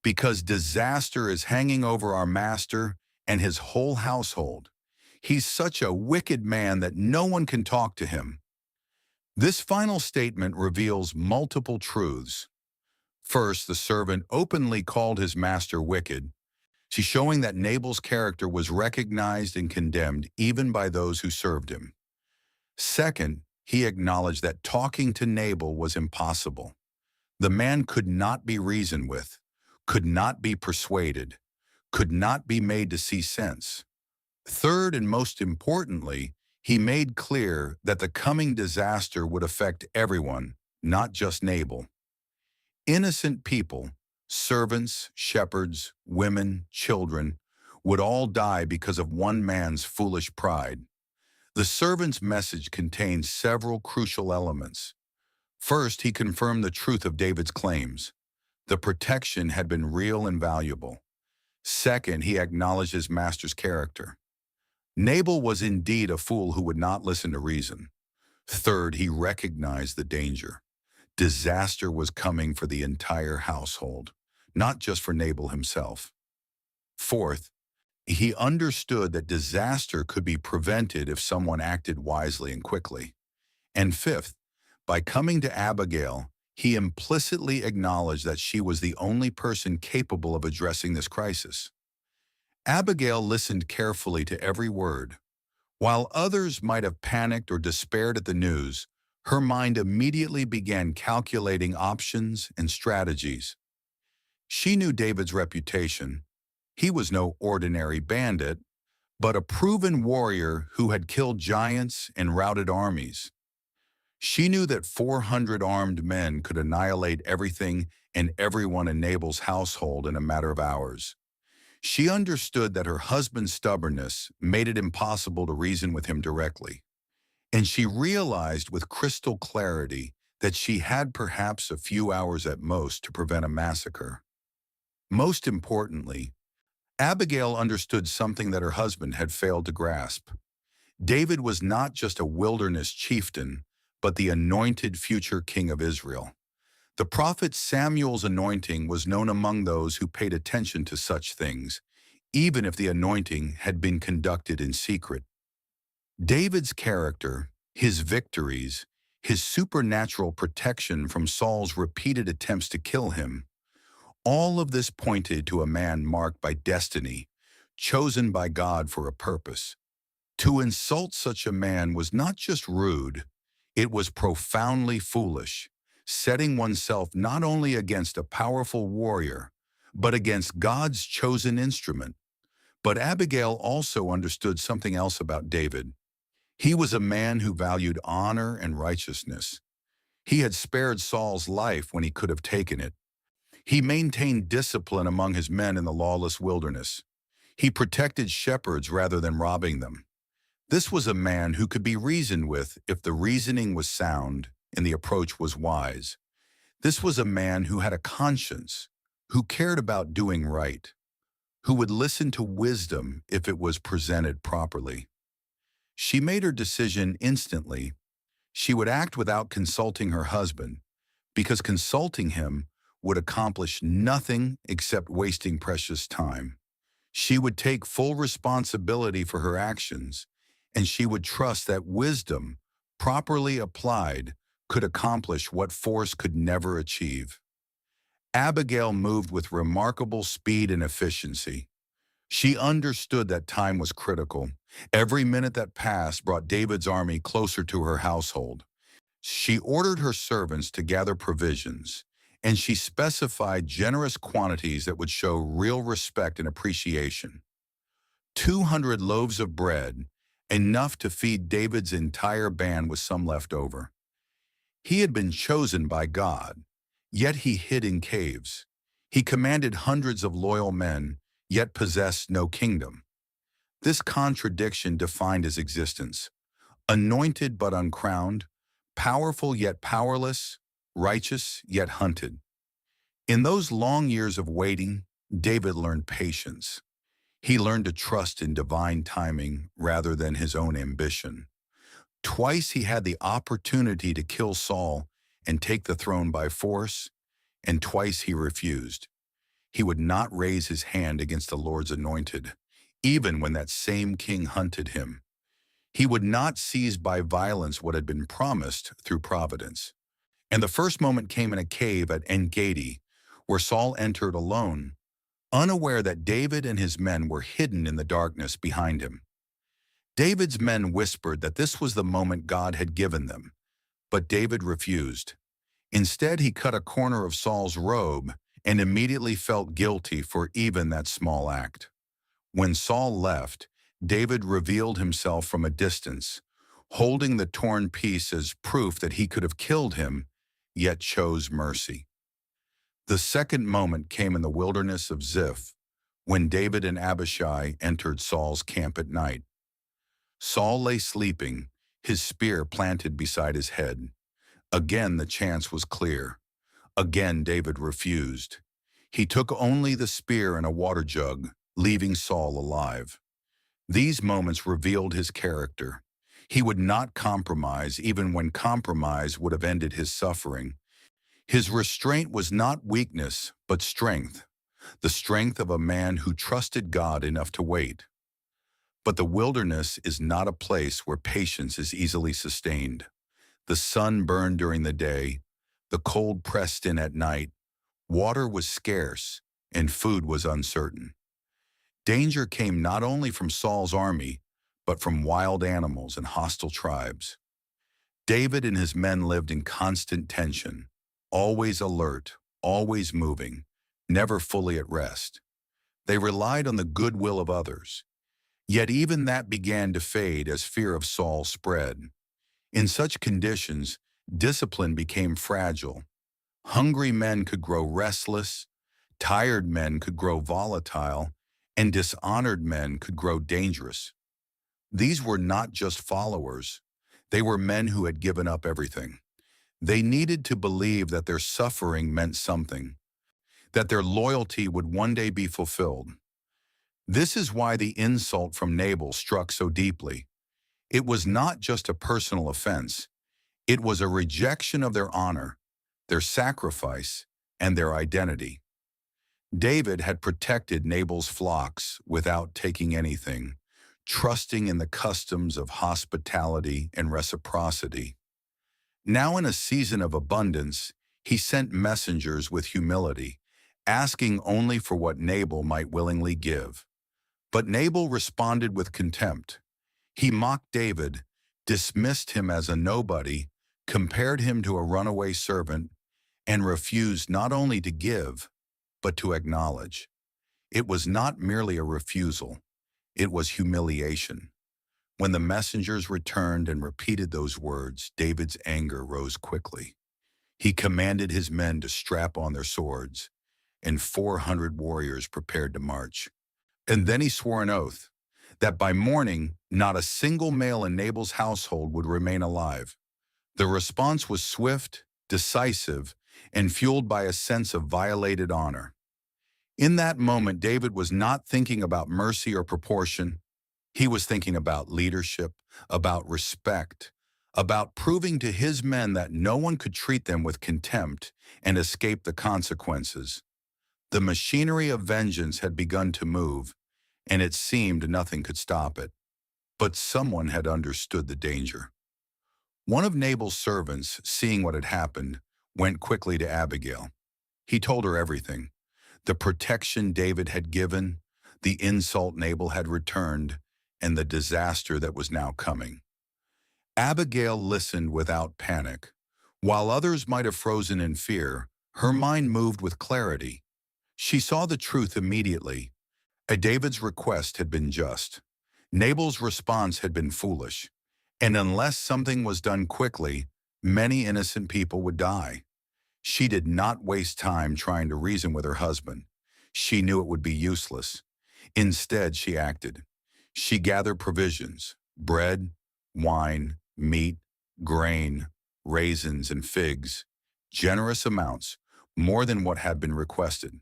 "Because disaster is hanging over our master and his whole household. He's such a wicked man that no one can talk to him." This final statement reveals multiple truths. First, the servant openly called his master wicked, showing that Nabal's character was recognized and condemned even by those who served him. Second, he acknowledged that talking to Nabal was impossible. The man could not be reasoned with, could not be persuaded, could not be made to see sense. Third, and most importantly, he made clear that the coming disaster would affect everyone, not just Nabal. Innocent people, servants, shepherds, women, children, would all die because of one man's foolish pride. The servant's message contained several crucial elements. First, he confirmed the truth of David's claims. The protection had been real and valuable. Second, he acknowledged his master's character. Nabal was indeed a fool who would not listen to reason. Third, he recognized the danger. Disaster was coming for the entire household, not just for Nabal himself. Fourth, he understood that disaster could be prevented if someone acted wisely and quickly. And fifth, by coming to Abigail, he implicitly acknowledged that she was the only person capable of addressing this crisis. Abigail listened carefully to every word. While others might have panicked or despaired at the news, her mind immediately began calculating options and strategies. She knew David's reputation. He was no ordinary bandit, but a proven warrior who had killed giants and routed armies. She knew that 400 armed men could annihilate everything and everyone in Nabal's household in a matter of hours. She understood that her husband's stubbornness made it impossible to reason with him directly. And she realized with crystal clarity that she had perhaps a few hours at most to prevent a massacre. Most importantly, Abigail understood something that her husband had failed to grasp. David was not just a wilderness chieftain, but the anointed future king of Israel. The prophet Samuel's anointing was known among those who paid attention to such things, even if the anointing had been conducted in secret. David's character, his victories, his supernatural protection from Saul's repeated attempts to kill him, all of this pointed to a man marked by destiny, chosen by God for a purpose. To insult such a man was not just rude, it was profoundly foolish, setting oneself not only against a powerful warrior, but against God's chosen instrument. But Abigail also understood something else about David. He was a man who valued honor and righteousness. He had spared Saul's life when he could have taken it. He maintained discipline among his men in the lawless wilderness. He protected shepherds rather than robbing them. This was a man who could be reasoned with if the reasoning was sound and the approach was wise. This was a man who had a conscience, who cared about doing right, who would listen to wisdom if it was presented properly. She made her decision instantly. She would act without consulting her husband, because consulting him would accomplish nothing except wasting precious time. She would take full responsibility for her actions, and she would trust that wisdom, properly applied, could accomplish what force could never achieve. Abigail moved with remarkable speed and efficiency. She understood that time was critical. Every minute that passed brought David's army closer to her household. She ordered her servants to gather provisions, and she specified generous quantities that would show real respect and appreciation. 200 loaves of bread, enough to feed David's entire band with some left over. He had been chosen by God, yet he hid in caves. He commanded hundreds of loyal men, yet possessed no kingdom. This contradiction defined his existence. Anointed but uncrowned, powerful yet powerless, righteous yet hunted. In those long years of waiting, David learned patience. He learned to trust in divine timing rather than his own ambition. Twice he had the opportunity to kill Saul and take the throne by force, and twice he refused. He would not raise his hand against the Lord's anointed, even when that same king hunted him. He would not seize by violence what had been promised through providence. And the first moment came in a cave at En-Gedi, where Saul entered alone, unaware that David and his men were hidden in the darkness behind him. David's men whispered that this was the moment God had given them, but David refused. Instead, he cut a corner of Saul's robe and immediately felt guilty for even that small act. When Saul left, David revealed himself from a distance, holding the torn piece as proof that he could have killed him, yet chose mercy. The second moment came in the wilderness of Ziph, when David and Abishai entered Saul's camp at night. Saul lay sleeping, his spear planted beside his head. Again the chance was clear. Again David refused. He took only the spear and a water jug, leaving Saul alive. These moments revealed his character. He would not compromise even when compromise would have ended his suffering. His restraint was not weakness, but strength, the strength of a man who trusted God enough to wait. But the wilderness is not a place where patience is easily sustained. The sun burned during the day, the cold pressed in at night, water was scarce, and food was uncertain. Danger came not only from Saul's army, but from wild animals and hostile tribes. David and his men lived in constant tension, always alert, always moving, never fully at rest. They relied on the goodwill of others. Yet even that began to fade as fear of Saul spread. In such conditions, discipline became fragile. Hungry men could grow restless, tired men could grow volatile, and dishonored men could grow dangerous. These were not just followers. They were men who had given up everything. They needed to believe that their suffering meant something, that their loyalty would one day be fulfilled. This is why the insult from Nabal struck so deeply. It was not just a personal offense. It was a rejection of their honor, their sacrifice, and their identity. David had protected Nabal's flocks without taking anything, trusting in the customs of hospitality and reciprocity. Now in a season of abundance, he sent messengers with humility, asking only for what Nabal might willingly give. But Nabal responded with contempt. He mocked David, dismissed him as a nobody, compared him to a runaway servant, and refused not only to give, but to acknowledge. It was not merely a refusal, it was humiliation. When the messengers returned and repeated those words, David's anger rose quickly. He commanded his men to strap on their swords, and 400 warriors prepared to march. And then he swore an oath that by morning, not a single male in Nabal's household would remain alive. The response was swift, decisive, and fueled by a sense of violated honor. In that moment, David was not thinking about mercy or proportion. He was thinking about leadership, about respect, about proving to his men that no one could treat them with contempt and escape the consequences. The machinery of vengeance had begun to move, and it seemed nothing could stop it. But someone had understood the danger. One of Nabal's servants, seeing what had happened, went quickly to Abigail. He told her everything: the protection David had given, the insult Nabal had returned, and the disaster that was now coming. Abigail listened without panic. While others might have frozen in fear, her mind moved with clarity. She saw the truth immediately. David's request had been just. Nabal's response had been foolish. And unless something was done quickly, many innocent people would die. She did not waste time trying to reason with her husband. She knew it would be useless. Instead, she acted. She gathered provisions: bread, wine, meat, grain, raisins, and figs, generous amounts, more than what had been requested.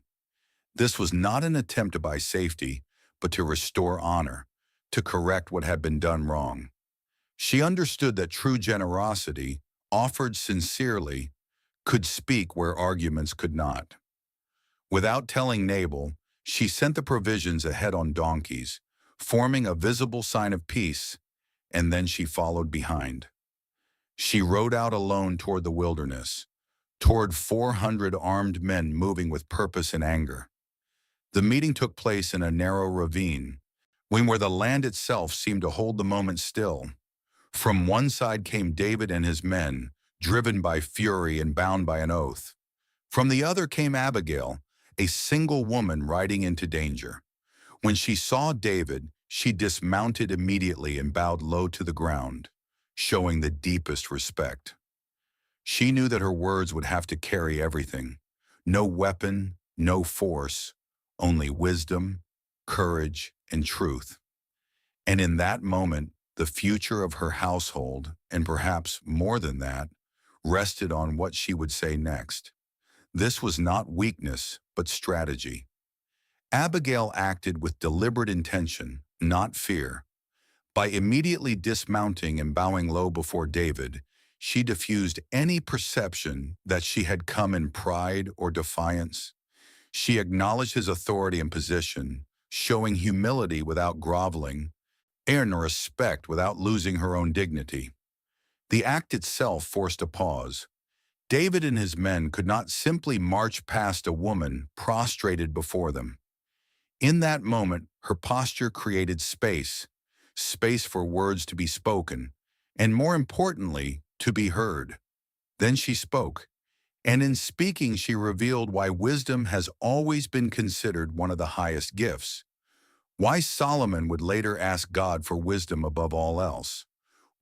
This was not an attempt to buy safety, but to restore honor, to correct what had been done wrong. She understood that true generosity, offered sincerely, could speak where arguments could not. Without telling Nabal, she sent the provisions ahead on donkeys, forming a visible sign of peace, and then she followed behind. She rode out alone toward the wilderness, toward 400 armed men moving with purpose and anger. The meeting took place in a narrow ravine, where the land itself seemed to hold the moment still. From one side came David and his men, driven by fury and bound by an oath. From the other came Abigail, a single woman riding into danger. When she saw David, she dismounted immediately and bowed low to the ground, showing the deepest respect. She knew that her words would have to carry everything. No weapon, no force, only wisdom, courage, and truth. And in that moment, The future of her household, and perhaps more than that, rested on what she would say next. This was not weakness, but strategy. Abigail acted with deliberate intention, not fear. By immediately dismounting and bowing low before David, she diffused any perception that she had come in pride or defiance. She acknowledged his authority and position, showing humility without groveling, and respect without losing her own dignity. The act itself forced a pause. David and his men could not simply march past a woman prostrated before them. In that moment, her posture created space, space for words to be spoken, and more importantly, to be heard. Then she spoke, and in speaking she revealed why wisdom has always been considered one of the highest gifts, why Solomon would later ask God for wisdom above all else,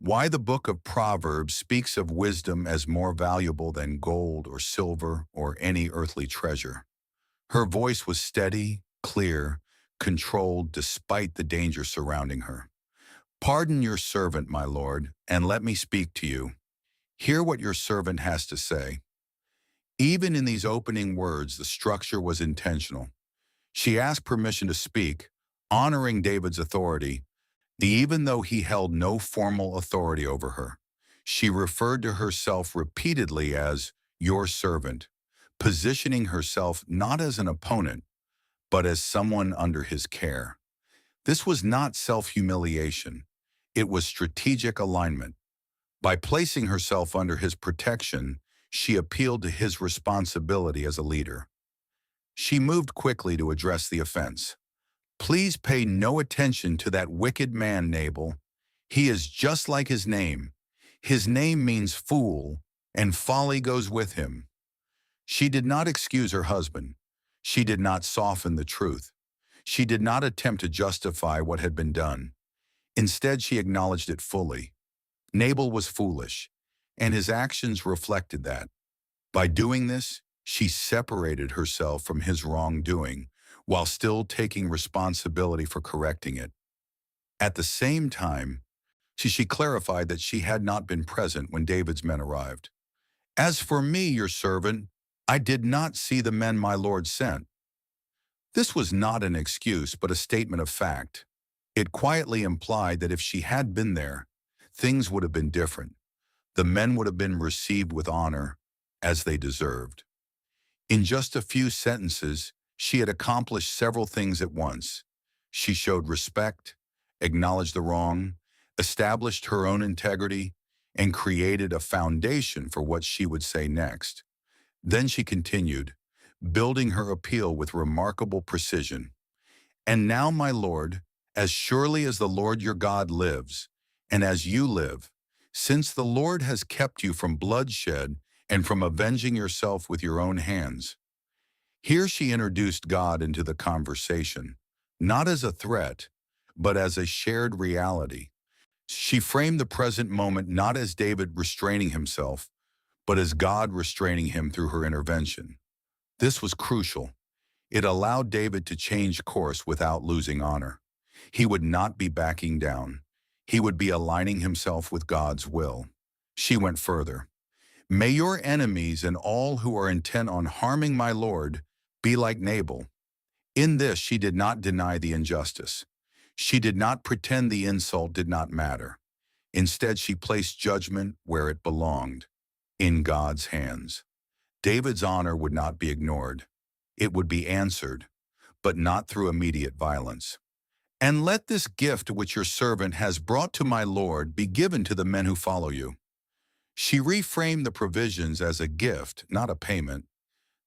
why the book of Proverbs speaks of wisdom as more valuable than gold or silver or any earthly treasure. Her voice was steady, clear, controlled despite the danger surrounding her. "Pardon your servant, my lord, and let me speak to you. Hear what your servant has to say." Even in these opening words, the structure was intentional. She asked permission to speak, honoring David's authority, even though he held no formal authority over her. She referred to herself repeatedly as your servant, positioning herself not as an opponent, but as someone under his care. This was not self-humiliation. It was strategic alignment. By placing herself under his protection, she appealed to his responsibility as a leader. She moved quickly to address the offense. "Please pay no attention to that wicked man, Nabal. He is just like his name. His name means fool, and folly goes with him." She did not excuse her husband. She did not soften the truth. She did not attempt to justify what had been done. Instead, she acknowledged it fully. Nabal was foolish, and his actions reflected that. By doing this, she separated herself from his wrongdoing while still taking responsibility for correcting it. At the same time, she clarified that she had not been present when David's men arrived. "As for me, your servant, I did not see the men my lord sent." This was not an excuse, but a statement of fact. It quietly implied that if she had been there, things would have been different. The men would have been received with honor, as they deserved. In just a few sentences, she had accomplished several things at once. She showed respect, acknowledged the wrong, established her own integrity, and created a foundation for what she would say next. Then she continued, building her appeal with remarkable precision. "And now, my lord, as surely as the Lord your God lives, and as you live, since the Lord has kept you from bloodshed and from avenging yourself with your own hands." Here she introduced God into the conversation, not as a threat, but as a shared reality. She framed the present moment not as David restraining himself, but as God restraining him through her intervention. This was crucial. It allowed David to change course without losing honor. He would not be backing down. He would be aligning himself with God's will. She went further. "May your enemies and all who are intent on harming my Lord be like Nabal." In this, she did not deny the injustice. She did not pretend the insult did not matter. Instead, she placed judgment where it belonged, in God's hands. David's honor would not be ignored. It would be answered, but not through immediate violence. "And let this gift which your servant has brought to my Lord be given to the men who follow you." She reframed the provisions as a gift, not a payment.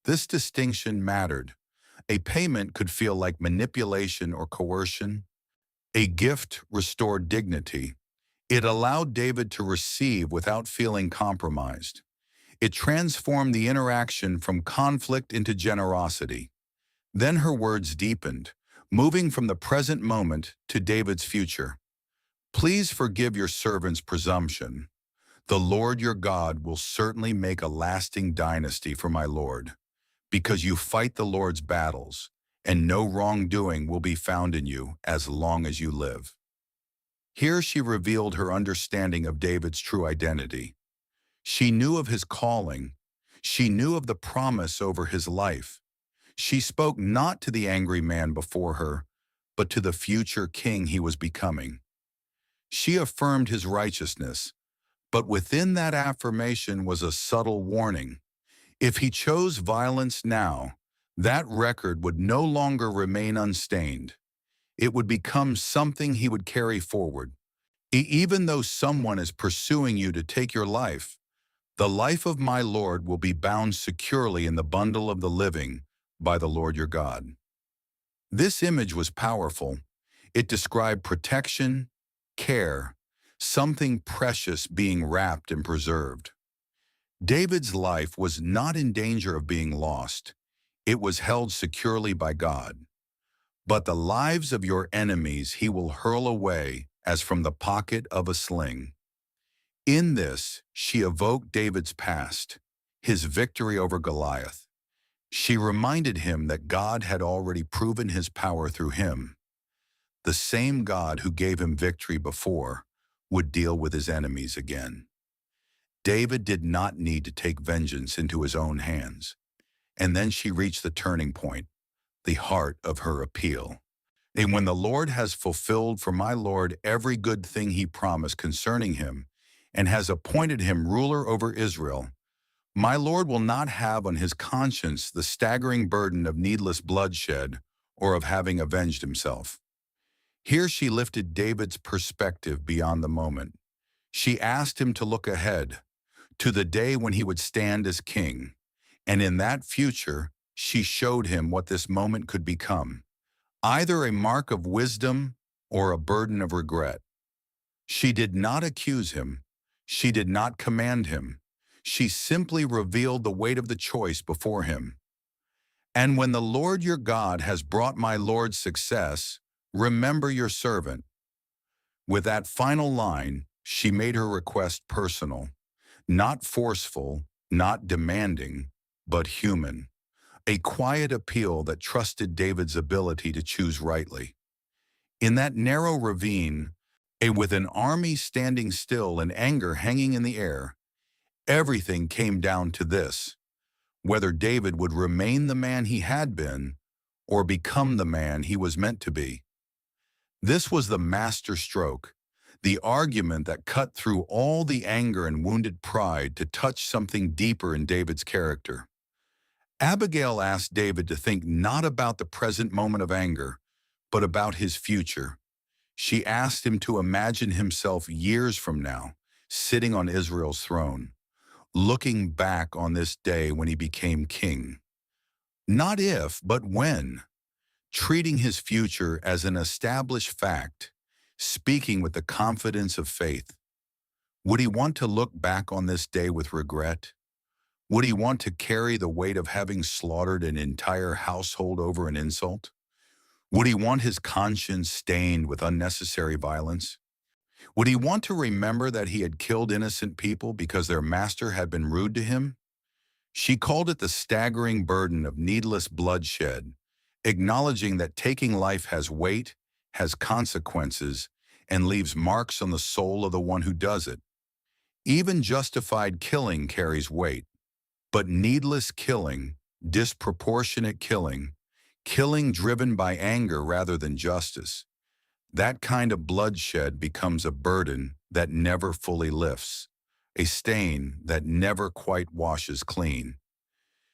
This distinction mattered. A payment could feel like manipulation or coercion. A gift restored dignity. It allowed David to receive without feeling compromised. It transformed the interaction from conflict into generosity. Then her words deepened, moving from the present moment to David's future. "Please forgive your servant's presumption. The Lord your God will certainly make a lasting dynasty for my Lord, because you fight the Lord's battles, and no wrongdoing will be found in you as long as you live." Here she revealed her understanding of David's true identity. She knew of his calling. She knew of the promise over his life. She spoke not to the angry man before her, but to the future king he was becoming. She affirmed his righteousness, but within that affirmation was a subtle warning. If he chose violence now, that record would no longer remain unstained. It would become something he would carry forward. Even though someone is pursuing you to take your life, the life of my Lord will be bound securely in the bundle of the living by the Lord your God. This image was powerful. It described protection, care, something precious being wrapped and preserved. David's life was not in danger of being lost. It was held securely by God. But the lives of your enemies he will hurl away as from the pocket of a sling. In this, she evoked David's past, his victory over Goliath. She reminded him that God had already proven his power through him. The same God who gave him victory before would deal with his enemies again. David did not need to take vengeance into his own hands. And then she reached the turning point, the heart of her appeal. And when the Lord has fulfilled for my Lord every good thing he promised concerning him, and has appointed him ruler over Israel, my Lord will not have on his conscience the staggering burden of needless bloodshed or of having avenged himself. Here she lifted David's perspective beyond the moment. She asked him to look ahead, to the day when he would stand as king, and in that future she showed him what this moment could become, either a mark of wisdom or a burden of regret. She did not accuse him. She did not command him. She simply revealed the weight of the choice before him. And when the Lord your God has brought my Lord success, remember your servant. With that final line, she made her request personal, not forceful, not demanding, but human. A quiet appeal that trusted David's ability to choose rightly. In that narrow ravine, with an army standing still and anger hanging in the air, everything came down to this: whether David would remain the man he had been or become the man he was meant to be. This was the master stroke, the argument that cut through all the anger and wounded pride to touch something deeper in David's character. Abigail asked David to think not about the present moment of anger, but about his future. She asked him to imagine himself years from now, sitting on Israel's throne, looking back on this day when he became king. Not if, but when, treating his future as an established fact, speaking with the confidence of faith. Would he want to look back on this day with regret? Would he want to carry the weight of having slaughtered an entire household over an insult? Would he want his conscience stained with unnecessary violence? Would he want to remember that he had killed innocent people because their master had been rude to him? She called it the staggering burden of needless bloodshed, acknowledging that taking life has weight, has consequences, and leaves marks on the soul of the one who does it. Even justified killing carries weight, but needless killing, disproportionate killing, killing driven by anger rather than justice, that kind of bloodshed becomes a burden that never fully lifts, a stain that never quite washes clean.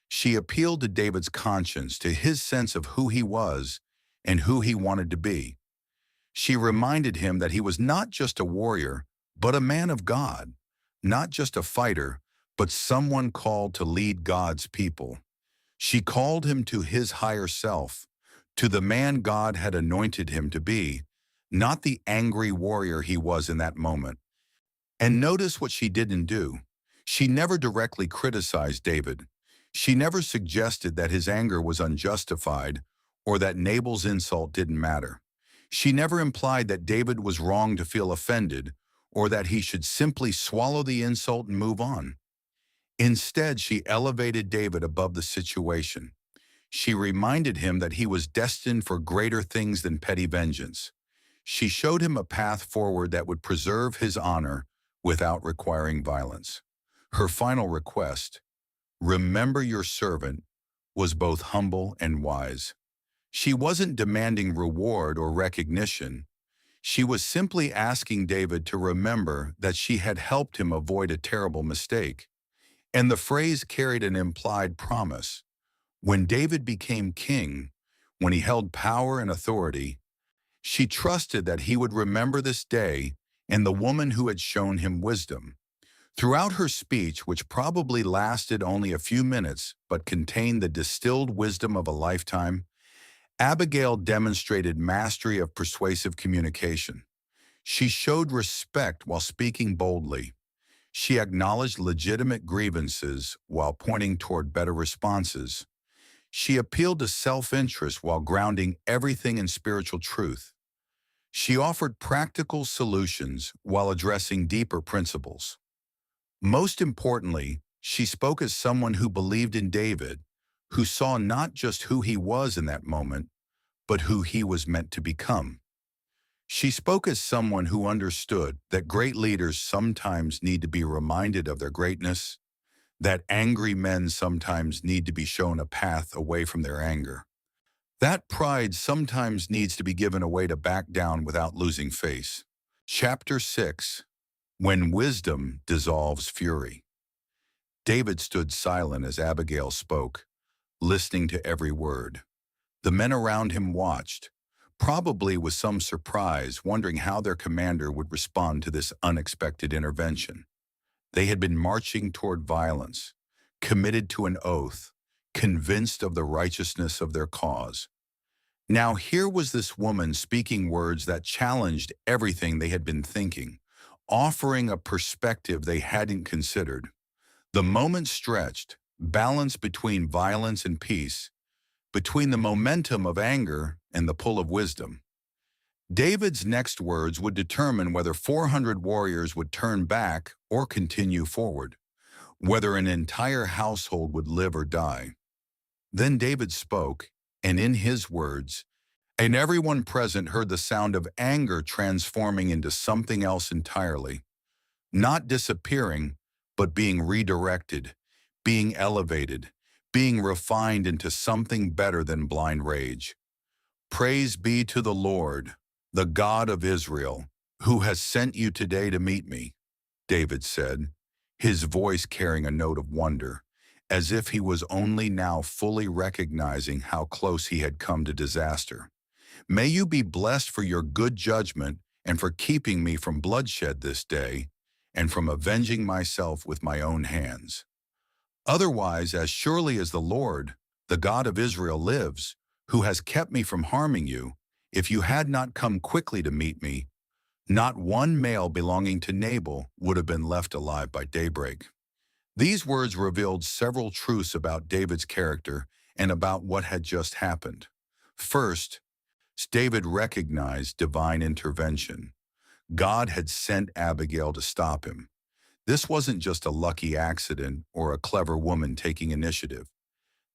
She appealed to David's conscience, to his sense of who he was and who he wanted to be. She reminded him that he was not just a warrior, but a man of God, not just a fighter, but someone called to lead God's people. She called him to his higher self, to the man God had anointed him to be, not the angry warrior he was in that moment. And notice what she didn't do. She never directly criticized David. She never suggested that his anger was unjustified or that Nabal's insult didn't matter. She never implied that David was wrong to feel offended or that he should simply swallow the insult and move on. Instead, she elevated David above the situation. She reminded him that he was destined for greater things than petty vengeance. She showed him a path forward that would preserve his honor without requiring violence. Her final request, "Remember your servant," was both humble and wise. She wasn't demanding reward or recognition. She was simply asking David to remember that she had helped him avoid a terrible mistake. And the phrase carried an implied promise. When David became king, when he held power and authority, she trusted that he would remember this day and the woman who had shown him wisdom. Throughout her speech, which probably lasted only a few minutes but contained the distilled wisdom of a lifetime, Abigail demonstrated mastery of persuasive communication. She showed respect while speaking boldly. She acknowledged legitimate grievances while pointing toward better responses. She appealed to self-interest while grounding everything in spiritual truth. She offered practical solutions while addressing deeper principles. Most importantly, she spoke as someone who believed in David, who saw not just who he was in that moment, but who he was meant to become. She spoke as someone who understood that great leaders sometimes need to be reminded of their greatness, that angry men sometimes need to be shown a path away from their anger, that pride sometimes needs to be given a way to back down without losing face. Chapter 6. When Wisdom Dissolves Fury. David stood silent as Abigail spoke, listening to every word. The men around him watched, probably with some surprise, wondering how their commander would respond to this unexpected intervention. They had been marching toward violence, committed to an oath, convinced of the righteousness of their cause. Now here was this woman speaking words that challenged everything they had been thinking, offering a perspective they hadn't considered. The moment stretched, balanced between violence and peace, between the momentum of anger and the pull of wisdom. David's next words would determine whether 400 warriors would turn back or continue forward, whether an entire household would live or die. Then David spoke, and in his words, and everyone present heard the sound of anger transforming into something else entirely, not disappearing, but being redirected, being elevated, being refined into something better than blind rage. Praise be to the Lord, the God of Israel, who has sent you today to meet me, David said, his voice carrying a note of wonder, as if he was only now fully recognizing how close he had come to disaster. May you be blessed for your good judgment and for keeping me from bloodshed this day, and from avenging myself with my own hands. Otherwise, as surely as the Lord, the God of Israel lives, who has kept me from harming you, if you had not come quickly to meet me, not one male belonging to Nabal would have been left alive by daybreak. These words revealed several truths about David's character and about what had just happened. First, David recognized divine intervention. God had sent Abigail to stop him. This wasn't just a lucky accident or a clever woman taking initiative.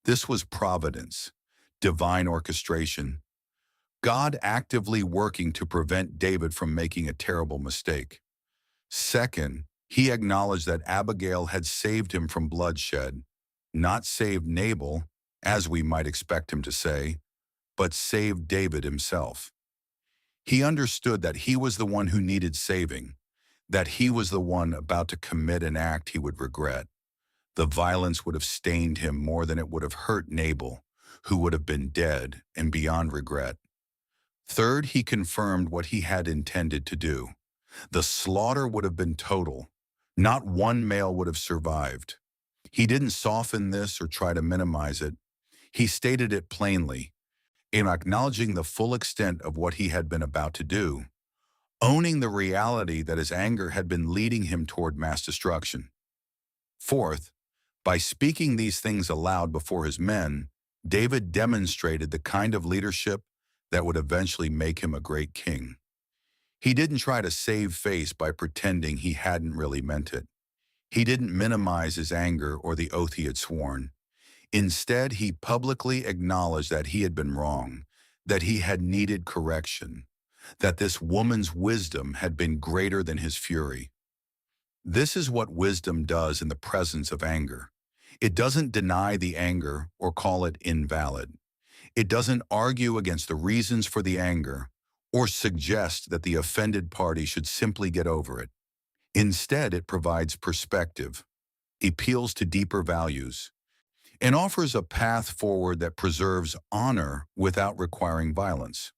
This was providence, divine orchestration, God actively working to prevent David from making a terrible mistake. Second, he acknowledged that Abigail had saved him from bloodshed, not saved Nabal, as we might expect him to say, but saved David himself. He understood that he was the one who needed saving, that he was the one about to commit an act he would regret. The violence would have stained him more than it would have hurt Nabal, who would have been dead and beyond regret. Third, he confirmed what he had intended to do. The slaughter would have been total. Not one male would have survived. He didn't soften this or try to minimize it. He stated it plainly, in acknowledging the full extent of what he had been about to do, owning the reality that his anger had been leading him toward mass destruction. Fourth, by speaking these things aloud before his men, David demonstrated the kind of leadership that would eventually make him a great king. He didn't try to save face by pretending he hadn't really meant it. He didn't minimize his anger or the oath he had sworn. Instead, he publicly acknowledged that he had been wrong, that he had needed correction. that this woman's wisdom had been greater than his fury. This is what wisdom does in the presence of anger. It doesn't deny the anger or call it invalid. It doesn't argue against the reasons for the anger or suggest that the offended party should simply get over it. Instead, it provides perspective, appeals to deeper values, and offers a path forward that preserves honor without requiring violence.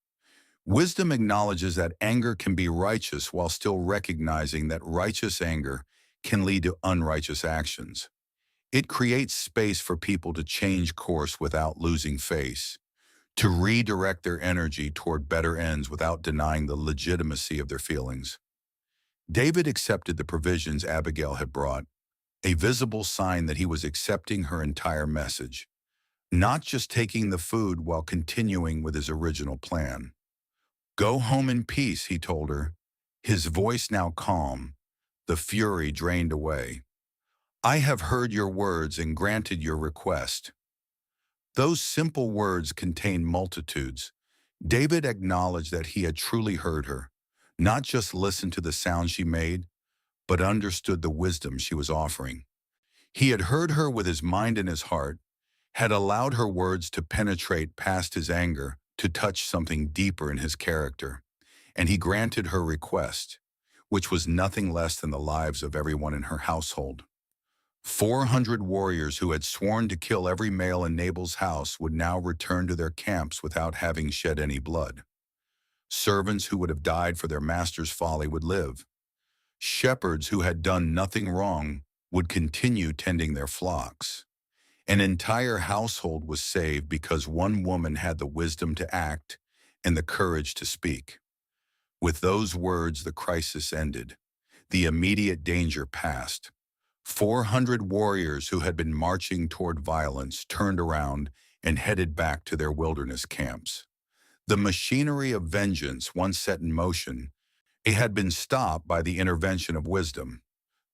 Wisdom acknowledges that anger can be righteous while still recognizing that righteous anger can lead to unrighteous actions. It creates space for people to change course without losing face, to redirect their energy toward better ends without denying the legitimacy of their feelings. David accepted the provisions Abigail had brought, a visible sign that he was accepting her entire message, not just taking the food while continuing with his original plan. "Go home in peace," he told her, his voice now calm, the fury drained away. "I have heard your words and granted your request." Those simple words contained multitudes. David acknowledged that he had truly heard her, not just listened to the sound she made, but understood the wisdom she was offering. He had heard her with his mind and his heart, had allowed her words to penetrate past his anger to touch something deeper in his character, and he granted her request, which was nothing less than the lives of everyone in her household. 400 warriors who had sworn to kill every male in Nabal's house would now return to their camps without having shed any blood. Servants who would have died for their master's folly would live. Shepherds who had done nothing wrong would continue tending their flocks. An entire household was saved because one woman had the wisdom to act and the courage to speak. With those words, the crisis ended. The immediate danger passed. 400 warriors who had been marching toward violence turned around and headed back to their wilderness camps. The machinery of vengeance, once set in motion, it had been stopped by the intervention of wisdom.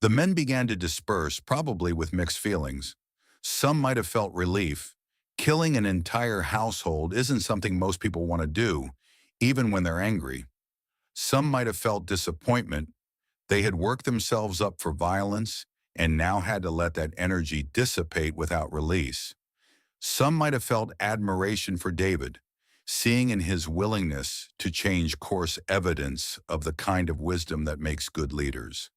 The men began to disperse, probably with mixed feelings. Some might have felt relief. Killing an entire household isn't something most people want to do, even when they're angry. Some might have felt disappointment. They had worked themselves up for violence and now had to let that energy dissipate without release. Some might have felt admiration for David, seeing in his willingness to change course evidence of the kind of wisdom that makes good leaders.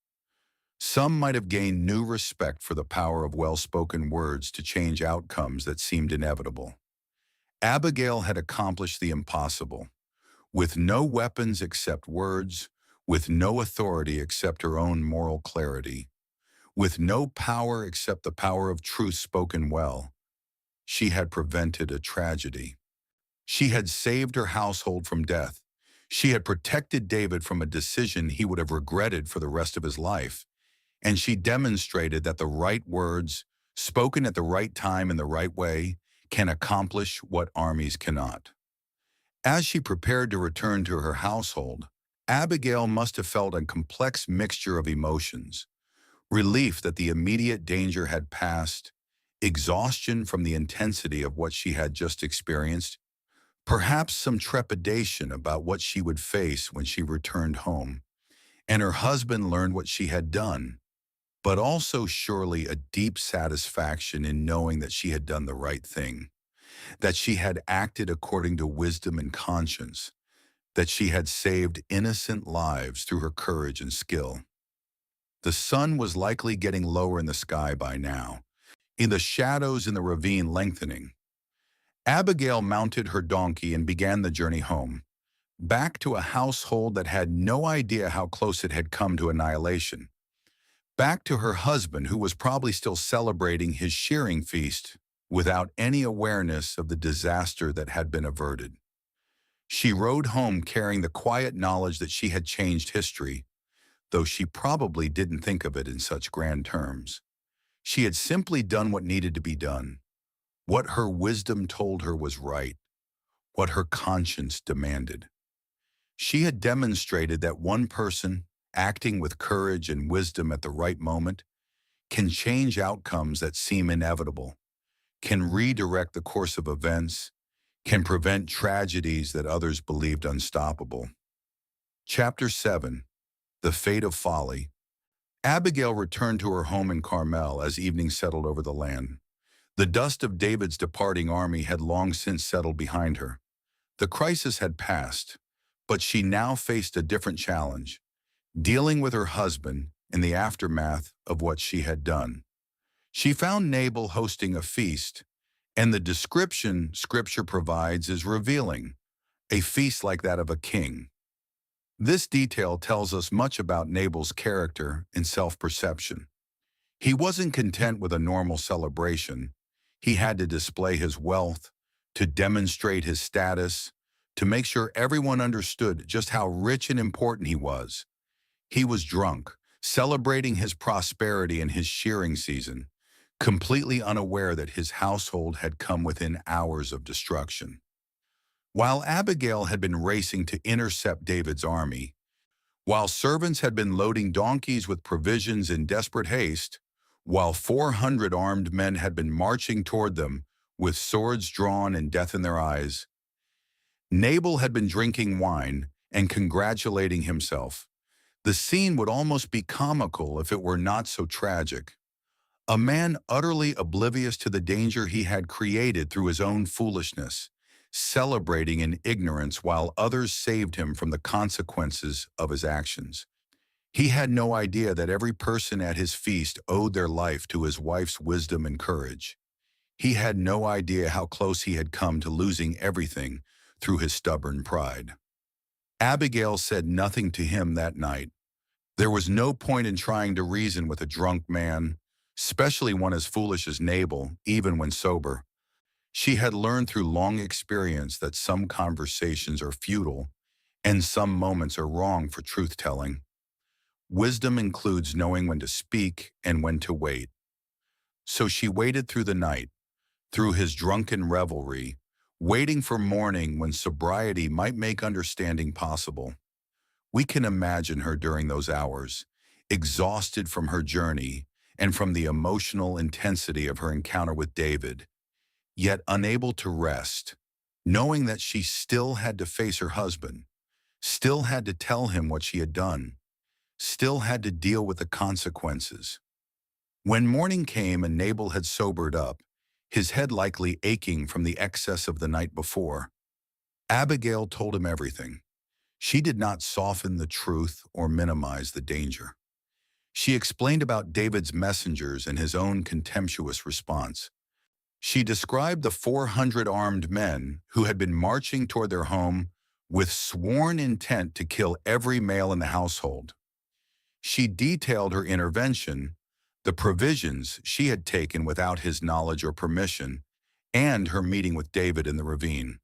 Some might have gained new respect for the power of well-spoken words to change outcomes that seemed inevitable. Abigail had accomplished the impossible. With no weapons except words, with no authority except her own moral clarity, with no power except the power of truth spoken well, she had prevented a tragedy. She had saved her household from death. She had protected David from a decision he would have regretted for the rest of his life. And she demonstrated that the right words, spoken at the right time in the right way, can accomplish what armies cannot. As she prepared to return to her household, Abigail must have felt a complex mixture of emotions: relief that the immediate danger had passed, exhaustion from the intensity of what she had just experienced, perhaps some trepidation about what she would face when she returned home, and her husband learned what she had done, but also surely a deep satisfaction in knowing that she had done the right thing, that she had acted according to wisdom and conscience, that she had saved innocent lives through her courage and skill. The sun was likely getting lower in the sky by now, in the shadows in the ravine lengthening. Abigail mounted her donkey and began the journey home, back to a household that had no idea how close it had come to annihilation. Back to her husband, who was probably still celebrating his shearing feast without any awareness of the disaster that had been averted. She rode home carrying the quiet knowledge that she had changed history, though she probably didn't think of it in such grand terms. She had simply done what needed to be done, what her wisdom told her was right, what her conscience demanded. She had demonstrated that one person, acting with courage and wisdom at the right moment, can change outcomes that seem inevitable, can redirect the course of events, can prevent tragedies that others believed unstoppable. Chapter 7. The Fate of Folly. Abigail returned to her home in Carmel as evening settled over the land. The dust of David's departing army had long since settled behind her. The crisis had passed, but she now faced a different challenge, dealing with her husband in the aftermath of what she had done. She found Nabal hosting a feast, and the description Scripture provides is revealing, a feast like that of a king. This detail tells us much about Nabal's character and self-perception. He wasn't content with a normal celebration. He had to display his wealth, to demonstrate his status, to make sure everyone understood just how rich and important he was. He was drunk, celebrating his prosperity and his shearing season, completely unaware that his household had come within hours of destruction. While Abigail had been racing to intercept David's army, while servants had been loading donkeys with provisions in desperate haste, while 400 armed men had been marching toward them with swords drawn and death in their eyes, Nabal had been drinking wine and congratulating himself. The scene would almost be comical if it were not so tragic. A man utterly oblivious to the danger he had created through his own foolishness, celebrating in ignorance while others saved him from the consequences of his actions. He had no idea that every person at his feast owed their life to his wife's wisdom and courage. He had no idea how close he had come to losing everything through his stubborn pride. Abigail said nothing to him that night. There was no point in trying to reason with a drunk man, especially one as foolish as Nabal, even when sober. She had learned through long experience that some conversations are futile and some moments are wrong for truth-telling. Wisdom includes knowing when to speak and when to wait. So she waited through the night, through his drunken revelry, waiting for morning when sobriety might make understanding possible. We can imagine her during those hours, exhausted from her journey and from the emotional intensity of her encounter with David, yet unable to rest, knowing that she still had to face her husband, still had to tell him what she had done, still had to deal with the consequences. When morning came and Nabal had sobered up, his head likely aching from the excess of the night before, Abigail told him everything. She did not soften the truth or minimize the danger. She explained about David's messengers and his own contemptuous response. She described the 400 armed men who had been marching toward their home with sworn intent to kill every male in the household. She detailed her intervention, the provisions she had taken without his knowledge or permission, and her meeting with David in the ravine.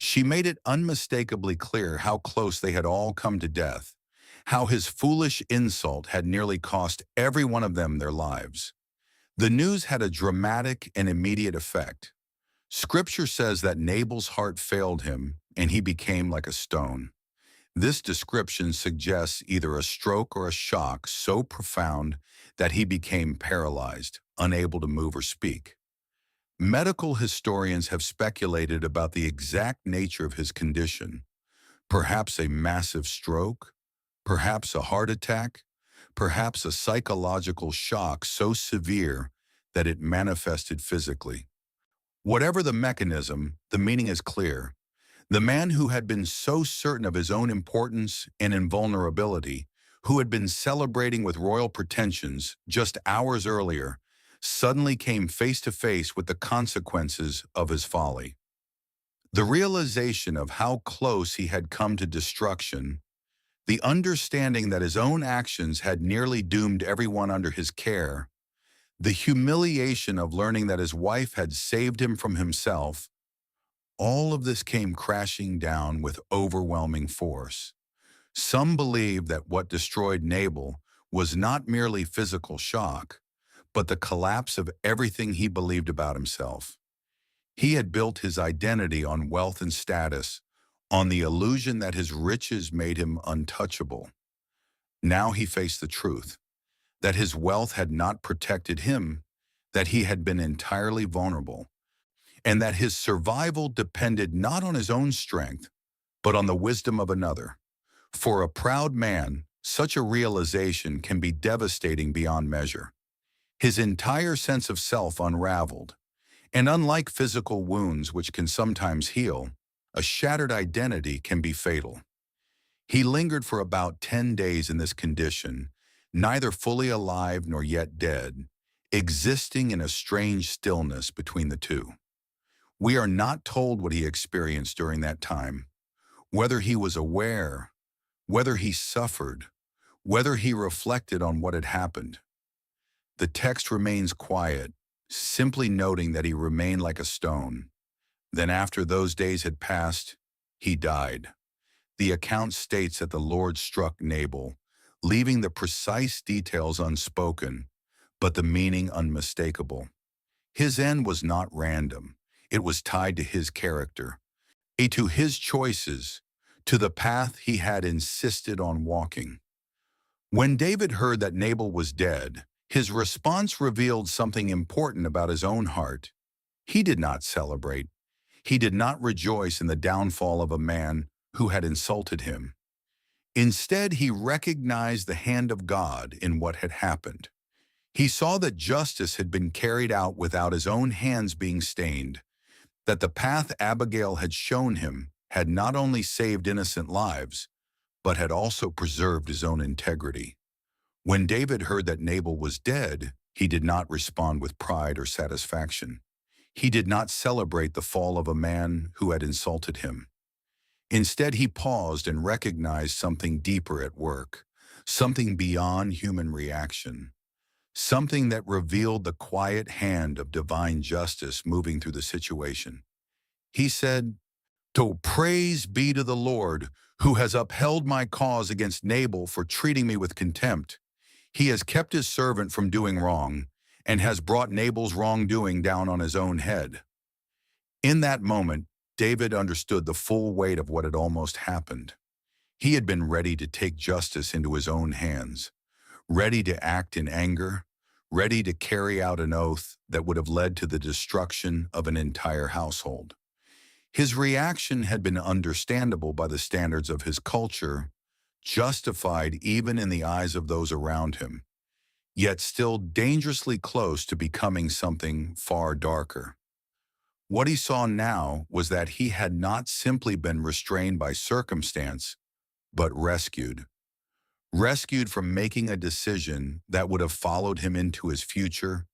She made it unmistakably clear how close they had all come to death, how his foolish insult had nearly cost every one of them their lives. The news had a dramatic and immediate effect. Scripture says that Nabal's heart failed him and he became like a stone. This description suggests either a stroke or a shock so profound that he became paralyzed, unable to move or speak. Medical historians have speculated about the exact nature of his condition. Perhaps a massive stroke, perhaps a heart attack, perhaps a psychological shock so severe that it manifested physically. Whatever the mechanism, the meaning is clear. The man who had been so certain of his own importance and invulnerability, who had been celebrating with royal pretensions just hours earlier, suddenly came face to face with the consequences of his folly. The realization of how close he had come to destruction, the understanding that his own actions had nearly doomed everyone under his care, the humiliation of learning that his wife had saved him from himself, all of this came crashing down with overwhelming force. Some believe that what destroyed Nabal was not merely physical shock, but the collapse of everything he believed about himself. He had built his identity on wealth and status, on the illusion that his riches made him untouchable. Now he faced the truth, that his wealth had not protected him, that he had been entirely vulnerable, and that his survival depended not on his own strength, but on the wisdom of another, For a proud man, such a realization can be devastating beyond measure. His entire sense of self unraveled, and unlike physical wounds which can sometimes heal, a shattered identity can be fatal. He lingered for about 10 days in this condition, neither fully alive nor yet dead, existing in a strange stillness between the two. We are not told what he experienced during that time, whether he was aware, whether he suffered, whether he reflected on what had happened. The text remains quiet, simply noting that he remained like a stone. Then after those days had passed, he died. The account states that the Lord struck Nabal, leaving the precise details unspoken, but the meaning unmistakable. His end was not random. It was tied to his character, to his choices, to the path he had insisted on walking. When David heard that Nabal was dead, his response revealed something important about his own heart. He did not celebrate. He did not rejoice in the downfall of a man who had insulted him. Instead, he recognized the hand of God in what had happened. He saw that justice had been carried out without his own hands being stained, that the path Abigail had shown him had not only saved innocent lives, but had also preserved his own integrity. When David heard that Nabal was dead, he did not respond with pride or satisfaction. He did not celebrate the fall of a man who had insulted him. Instead, he paused and recognized something deeper at work, something beyond human reaction, something that revealed the quiet hand of divine justice moving through the situation. He said, "So praise be to the Lord, who has upheld my cause against Nabal for treating me with contempt. He has kept his servant from doing wrong, and has brought Nabal's wrongdoing down on his own head." In that moment, David understood the full weight of what had almost happened. He had been ready to take justice into his own hands, ready to act in anger, ready to carry out an oath that would have led to the destruction of an entire household. His reaction had been understandable by the standards of his culture, justified even in the eyes of those around him, yet still dangerously close to becoming something far darker. What he saw now was that he had not simply been restrained by circumstance, but rescued. Rescued from making a decision that would have followed him into his future,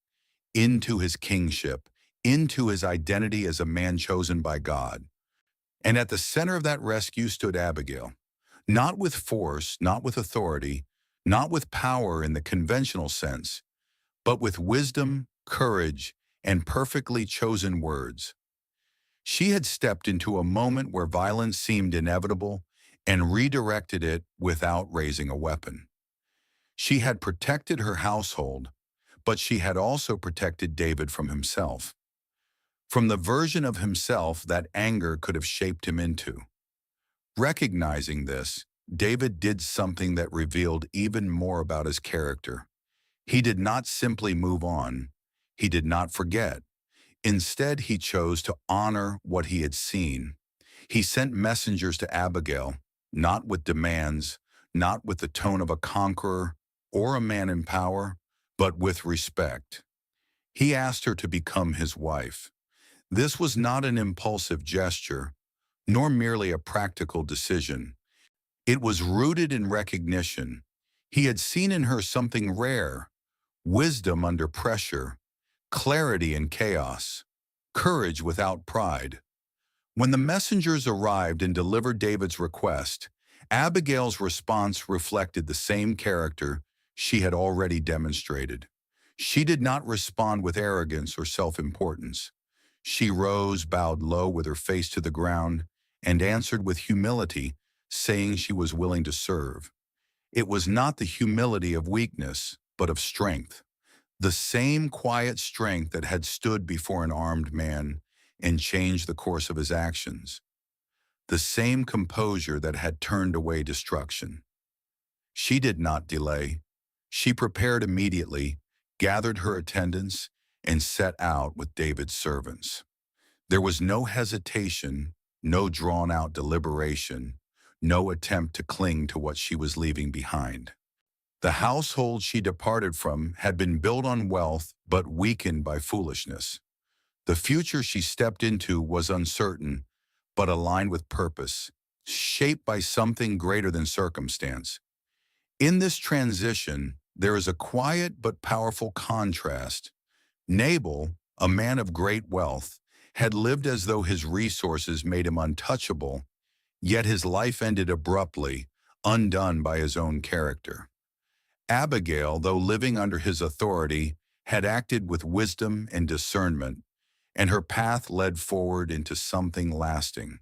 into his kingship, into his identity as a man chosen by God. And at the center of that rescue stood Abigail, not with force, not with authority, not with power in the conventional sense, but with wisdom, courage, and perfectly chosen words. She had stepped into a moment where violence seemed inevitable and redirected it without raising a weapon. She had protected her household, but she had also protected David from himself, from the version of himself that anger could have shaped him into. Recognizing this, David did something that revealed even more about his character. He did not simply move on. He did not forget. Instead, he chose to honor what he had seen. He sent messengers to Abigail, not with demands, not with the tone of a conqueror or a man in power, but with respect. He asked her to become his wife. This was not an impulsive gesture, nor merely a practical decision. It was rooted in recognition. He had seen in her something rare: wisdom under pressure, clarity in chaos, courage without pride. When the messengers arrived and delivered David's request, Abigail's response reflected the same character she had already demonstrated. She did not respond with arrogance or self-importance. She rose, bowed low with her face to the ground, and answered with humility, saying she was willing to serve. It was not the humility of weakness, but of strength. The same quiet strength that had stood before an armed man and changed the course of his actions. The same composure that had turned away destruction. She did not delay. She prepared immediately, gathered her attendants, and set out with David's servants. There was no hesitation, no drawn-out deliberation, no attempt to cling to what she was leaving behind. The household she departed from had been built on wealth but weakened by foolishness. The future she stepped into was uncertain, but aligned with purpose, shaped by something greater than circumstance. In this transition, there is a quiet but powerful contrast. Nabal, a man of great wealth, had lived as though his resources made him untouchable, yet his life ended abruptly, undone by his own character. Abigail, though living under his authority, had acted with wisdom and discernment, and her path led forward into something lasting.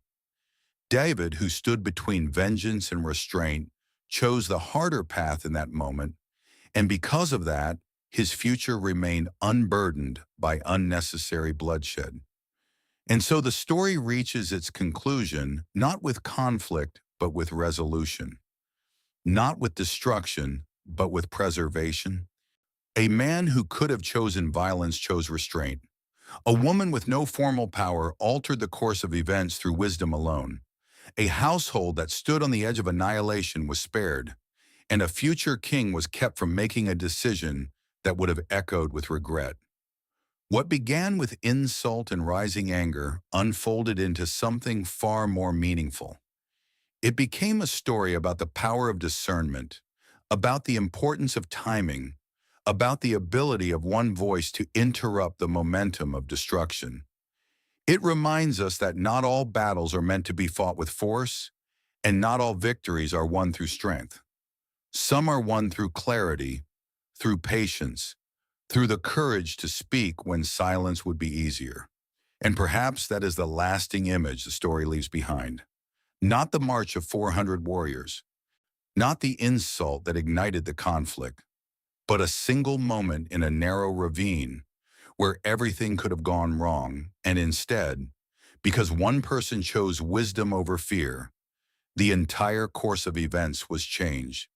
David, who stood between vengeance and restraint, chose the harder path in that moment, and because of that, his future remained unburdened by unnecessary bloodshed. And so the story reaches its conclusion not with conflict, but with resolution, not with destruction, but with preservation. A man who could have chosen violence chose restraint. A woman with no formal power altered the course of events through wisdom alone. A household that stood on the edge of annihilation was spared, and a future king was kept from making a decision that would have echoed with regret. What began with insult and rising anger unfolded into something far more meaningful. It became a story about the power of discernment, about the importance of timing, about the ability of one voice to interrupt the momentum of destruction. It reminds us that not all battles are meant to be fought with force, and not all victories are won through strength. Some are won through clarity, through patience, through the courage to speak when silence would be easier. And perhaps that is the lasting image the story leaves behind. Not the march of 400 warriors, not the insult that ignited the conflict, but a single moment in a narrow ravine where everything could have gone wrong, and instead, because one person chose wisdom over fear, the entire course of events was changed.